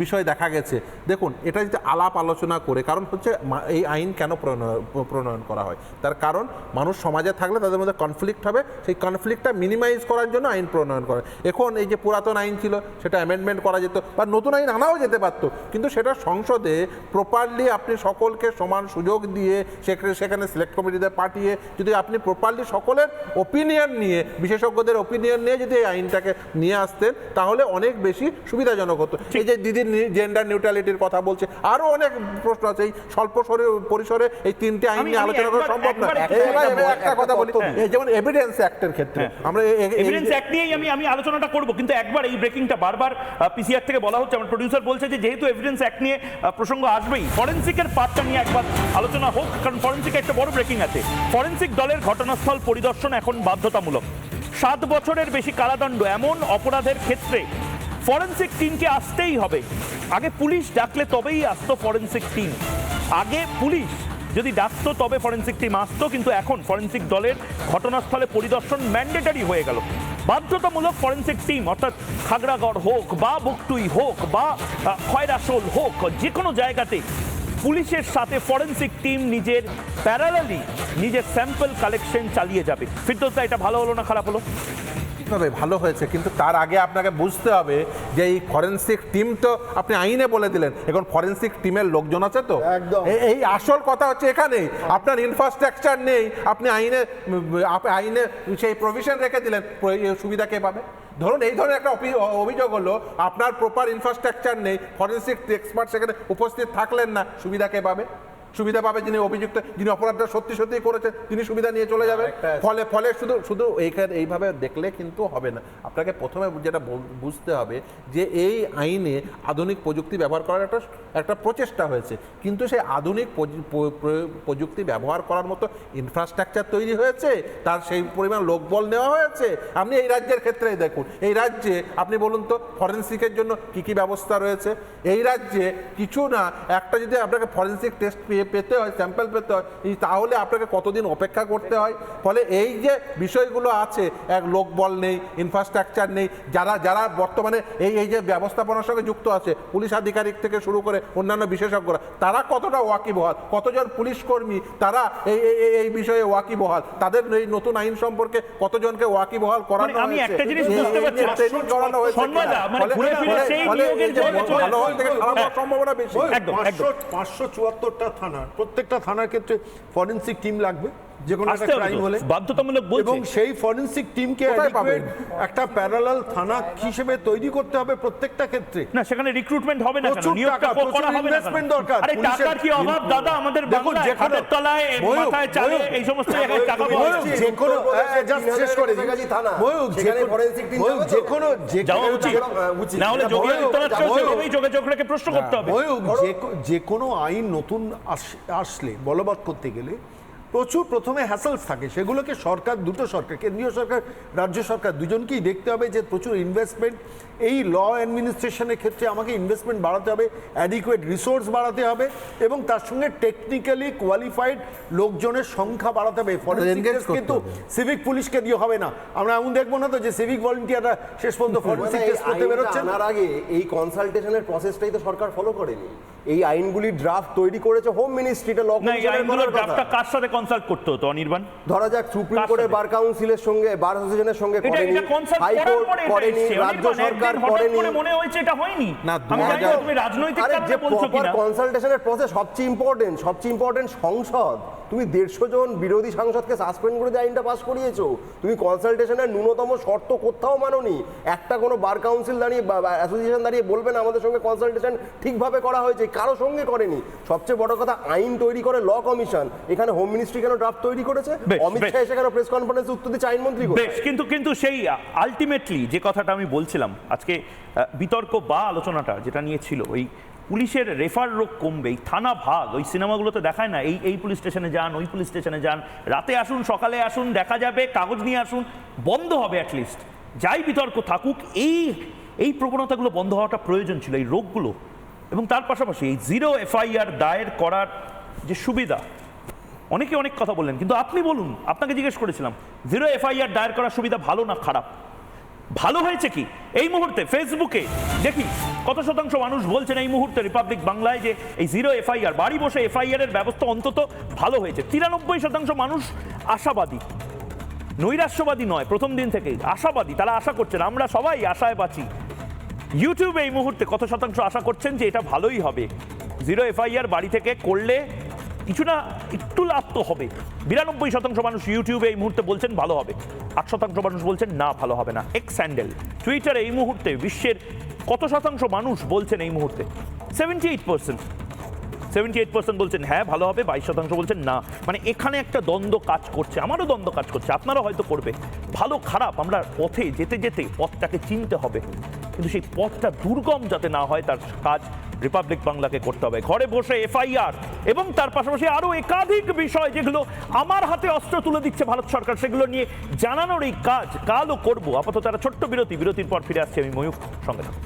বিষয় দেখা গেছে। দেখুন, এটা যদি আলাপ আলোচনা করে, কারণ হচ্ছে এই আইন কেন প্রণয়ন করা হয়, তার কারণ মানুষ সমাজে থাকলে তাদের মধ্যে কনফ্লিক্ট হবে, সেই কনফ্লিক্টটা মিনিমাইজ করার জন্য আইন প্রণয়ন করে। এখন এই যে পুরাতন আইন ছিল সেটা অ্যামেন্ডমেন্ট করা যেত, বা নতুন আইন আনাও যেতে পারতো, কিন্তু সেটা সংসদে প্রপারলি আপনি সকলকে সমান সুযোগ দিয়ে সেখানে সিলেক্ট কমিটিতে পাঠিয়ে যদি আপনি প্রপারলি সকলের ওপিনিয়ন নিয়ে, বিশেষজ্ঞদের ওপিনিয়ন নিয়ে যদি এই আইনটাকে নিয়ে আসতেন, তাহলে অনেক বেশি সুবিধাজনক হতো। এই যে দিদির জেন্ডার নিউট্রালিটির কথা বলছে, আরো অনেক প্রশ্ন আছে, এই স্বল্প পরিসরে এই তিনটে আইন নিয়ে আলোচনা করা সম্ভব না। একটা কথা বলি, যেমন এভিডেন্স অ্যাক্টের ক্ষেত্রে আমরা এভিডেন্স অ্যাক্ট নিয়েই আমি আলোচনাটা করব, কিন্তু একবার এই ব্রেকিংটা বারবার পিসিআর থেকে বলা হচ্ছে, আমার প্রোডিউসার বলছে যে যেহেতু এভিডেন্স অ্যাক্ট নিয়ে প্রসঙ্গ আসবেই, ফরেনসিকের পার্টটা নিয়ে একবার আলোচনা হোক, কারণ ফরেনসিকে একটা বড় ব্রেকিং আছে। ফরেনসিক দলের ঘটনাস্থল পরিদর্শন এখন বাধ্যতামূলক। 7 বছরের বেশি কারাদণ্ড এমন অপরাধের ক্ষেত্রে ফরেন্সিক টিমকে আসতেই হবে। আগে পুলিশ ডাকলে তবেই আসতো ফরেন্সিক টিম, আগে পুলিশ যদি ডাকতো তবে ফরেন্সিক টিম আসতো, কিন্তু এখন ফরেন্সিক দলের ঘটনাস্থলে পরিদর্শন ম্যান্ডেটরি হয়ে গেল। বাধ্যতামূলক ফরেন্সিক টিম, অর্থাৎ খাগড়াগড় হোক বা বকটুই হোক বা খয়রাসোল হোক, যে কোনো জায়গাতে পুলিশের সাথে ফরেন্সিক টিম নিজের প্যারালালি নিজের স্যাম্পল কালেকশন চালিয়ে যাবে। ফিরদৌস দা, এটা ভালো হলো না খারাপ হলো? তবে ভালো হয়েছে, কিন্তু তার আগে আপনাকে বুঝতে হবে যে এই ফরেন্সিক টিম তো আপনি আইনে বলে দিলেন, এখন ফরেন্সিক টিমের লোকজন আছে তো একদম। এই আসল কথা হচ্ছে এখানেই আপনার ইনফ্রাস্ট্রাকচার নেই, আপনি আইনে সেই প্রভিশন রেখে দিলেন, সুবিধা কে পাবে? ধরুন এই ধরনের একটা অভিযোগ হলো, আপনার প্রপার ইনফ্রাস্ট্রাকচার নেই, ফরেন্সিক এক্সপার্ট সেখানে উপস্থিত থাকলেন না, সুবিধা কে পাবে? সুবিধা পাবে যিনি অভিযুক্ত, যিনি অপরাধটা সত্যি সত্যি করেছেন, তিনি সুবিধা নিয়ে চলে যাবেন। ফলে শুধু এইভাবে দেখলে কিন্তু হবে না। আপনাকে প্রথমে যেটা বুঝতে হবে যে এই আইনে আধুনিক প্রযুক্তি ব্যবহার করার একটা প্রচেষ্টা হয়েছে, কিন্তু সেই আধুনিক প্রযুক্তি ব্যবহার করার মতো ইনফ্রাস্ট্রাকচার তৈরি হয়েছে, তার সেই পরিমাণ লোকবল নেওয়া হয়েছে। আপনি এই রাজ্যের ক্ষেত্রেই দেখুন, এই রাজ্যে আপনি বলুন তো ফরেন্সিকের জন্য কি কি ব্যবস্থা রয়েছে? এই রাজ্যে কিছু না, একটা যদি আপনাকে ফরেন্সিক টেস্ট পেতে হয়, স্যাম্পল পেতে হয়, তাহলে আপনাকে কতদিন অপেক্ষা করতে হয়। ফলে এই যে বিষয়গুলো আছে, এক লোকবল নেই, ইনফ্রাস্ট্রাকচার নেই, যারা বর্তমানে এই যে ব্যবস্থাপনার সঙ্গে যুক্ত আছে, পুলিশ আধিকারিক থেকে শুরু করে অন্যান্য বিশেষজ্ঞরা, তারা কতটা ওয়াকিবহাল, কতজন পুলিশ কর্মী তারা এই বিষয়ে ওয়াকিবহাল, তাদের এই নতুন আইন সম্পর্কে কতজনকে ওয়াকিবহাল করানো আমি হয়েছে, একটা জিনিস বুঝতে পারছি, ট্রেনিং করানো হয়েছে, সম্ভাবনা বেশি। 574টা থানা, প্রত্যেকটা থানার ক্ষেত্রে ফরেন্সিক টিম লাগবে যে কোনো একটা আসতে হবে ক্রাইম তো, হলে, বাধ্যতামূলক বলছে। এবং সেই ফরেন্সিক টিমকে কোথায় পাবেন? একটা প্যারালাল থানা হিসেবে তৈরি করতে হবে প্রত্যেকটা ক্ষেত্রে। না, সেখানে রিক্রুটমেন্ট হবে না কেন? প্রচুর নিয়োগটা টাকা, প্রচুর করা হবে না কেন? ইনভেস্টমেন্ট দরকার। আরে টাকার কি অভাব দাদা আমাদের দেখুন, বাংলায়? যেকোনো- হাতের তলায়, মাথায় চালে, এই সমস্ত জায়গায় টাকা পাওয়া যায়। যে কোনো জাস্ট শেষ করে দিই। যাওয়া উচিত, না হলে যোগী আদিত্যনাথকেও সেভাবেই যোগাযোগ রেখে প্রশ্ন করতে হবে। যে কোনো আইন নতুন আসলে বলবৎ করতে গেলে প্রচুর প্রথমে হ্যাসেলস থাকে, সেগুলোকে সরকার, দুটো সরকার, কেন্দ্রীয় সরকার, রাজ্য সরকার দুজনকেই দেখতে হবে যে প্রচুর ইনভেস্টমেন্ট এই ল অ্যাডমিনিস্ট্রেশনের ক্ষেত্রে আমাকে ইনভেস্টমেন্ট বাড়াতে হবে, অ্যাডিকুয়েট রিসোর্স বাড়াতে হবে, এবং তার সঙ্গে টেকনিক্যালি কোয়ালিফাইড লোকজনের সংখ্যা বাড়াতে হবে। কিন্তু সিভিক পুলিশকে দিয়ে হবে না। আমরা এমন দেখবো না তো যে সিভিক ভলেন্টিয়াররা শেষ পর্যন্ত ফরেনসিক টেস্ট করতে বেরোচ্ছে। আনার আগে এই কনসালটেশনের প্রসেসটাই তো সরকার ফলো করেনি। এই আইনগুলি ড্রাফট তৈরি করেছে হোম মিনিস্ট্রিটা, ল না, এই আইনগুলোর ড্রাফটটা কার সাথে কনসাল্ট করতে হতো অনির্বাণ? ধরা যাক সুপ্রিম কোর্টের বার কাউন্সিলের সঙ্গে, বার অ্যাসোসিয়েশনের সঙ্গে করেনি, হাইকোর্ট করেনি, রাজ্য সরকার করেনি। মনে হয়েছে এটা হয়নি না, আমি জানি না তুমি রাজনৈতিক কারণে বলছো কিনা। কনসালটেশনের প্রসেস সবচেয়ে ইম্পর্টেন্ট সংসদ। তুমি 150 জন বিরোধী সাংসদকে সাসপেন্ড করে দিয়ে আইনটা পাস করিয়েছো। তুমি কনসালটেশনের ন্যূনতম শর্ত কোথাও মানোনি। একটা কোনো বার কাউন্সিল দাঁড়িয়ে বা অ্যাসোসিয়েশন দাঁড়িয়ে বলবে না আমাদের সঙ্গে কনসালটেশন ঠিকভাবে করা হয়েছে, কারো সঙ্গে করেনি। সবচেয়ে বড় কথা, আইন তৈরি করে ল কমিশন, এখানে হোম মিনিস্ট্রি কেন ড্রাফট তৈরি করেছে? অমিত শাহ এসে কেন প্রেস কনফারেন্সে উত্তর দিচ্ছে আইনমন্ত্রী? বেশ, কিন্তু সেই আলটিমেটলি যে কথাটা আমি বলছিলাম, আজকে বিতর্ক বা আলোচনাটা যেটা নিয়ে ছিল, ওই পুলিশের রেফার রোগ কমবে, এই থানা ভাগ, ওই সিনেমাগুলোতে দেখায় না, এই পুলিশ স্টেশনে যান, ওই পুলিশ স্টেশনে যান, রাতে আসুন, সকালে আসুন, দেখা যাবে, কাগজ নিয়ে আসুন, বন্ধ হবে অ্যাটলিস্ট। যাই বিতর্ক থাকুক, এই প্রবণতাগুলো বন্ধ হওয়াটা প্রয়োজন ছিল, এই রোগগুলো। এবং তার পাশাপাশি এই 0 FIR দায়ের করার যে সুবিধা, অনেকে অনেক কথা বললেন, কিন্তু আপনি বলুন, আপনাকে জিজ্ঞেস করেছিলাম 0 FIR দায়ের করার সুবিধা ভালো না খারাপ? ভালো হয়েছে কি? এই মুহূর্তে ফেসবুকে দেখি কত শতাংশ মানুষ বলছেন এই মুহূর্তে রিপাবলিক বাংলায় যে এই 0 FIR, বাড়ি বসে FIR এর ব্যবস্থা অন্তত ভালো হয়েছে। 93% মানুষ আশাবাদী, নৈরাশ্যবাদী নয়, প্রথম দিন থেকেই আশাবাদী, তারা আশা করছেন, আমরা সবাই আশায় বাঁচি। ইউটিউবে এই মুহূর্তে কত শতাংশ আশা করছেন যে এটা ভালোই হবে, 0 FIR বাড়ি থেকে করলে কিছু না একটু লাভ তো হবে। 92% মানুষ ইউটিউবে এই মুহূর্তে বলছেন ভালো হবে, 8% মানুষ বলছেন না ভালো হবে না। এক্স হ্যান্ডেল টুইটারে এই মুহূর্তে বিশ্বের কত শতাংশ মানুষ বলছেন এই মুহূর্তে? 78% বলছেন হ্যাঁ ভালো হবে, 22% বলছেন না। মানে এখানে একটা দ্বন্দ্ব কাজ করছে, আমারও দ্বন্দ্ব কাজ করছে, আপনারা হয়তো করবে। ভালো খারাপ আমরা পথে যেতে যেতে পথটাকে চিনতে হবে, কিন্তু সেই পথটা দুর্গম যাতে না হয় তার কাজ রিপাবলিক বাংলাকে করতে হবে। ঘরে বসে FIR এবং তার পাশাপাশি আরো একাধিক বিষয় যেগুলো আমার হাতে অস্ত্র তুলে দিচ্ছে ভারত সরকার, সেগুলো নিয়ে জানানোর এই কাজ কালও করবো। আপাতত একটা ছোট্ট বিরতির পর ফিরে আসছি আমি ময়ূখ, সঙ্গে থাকুন।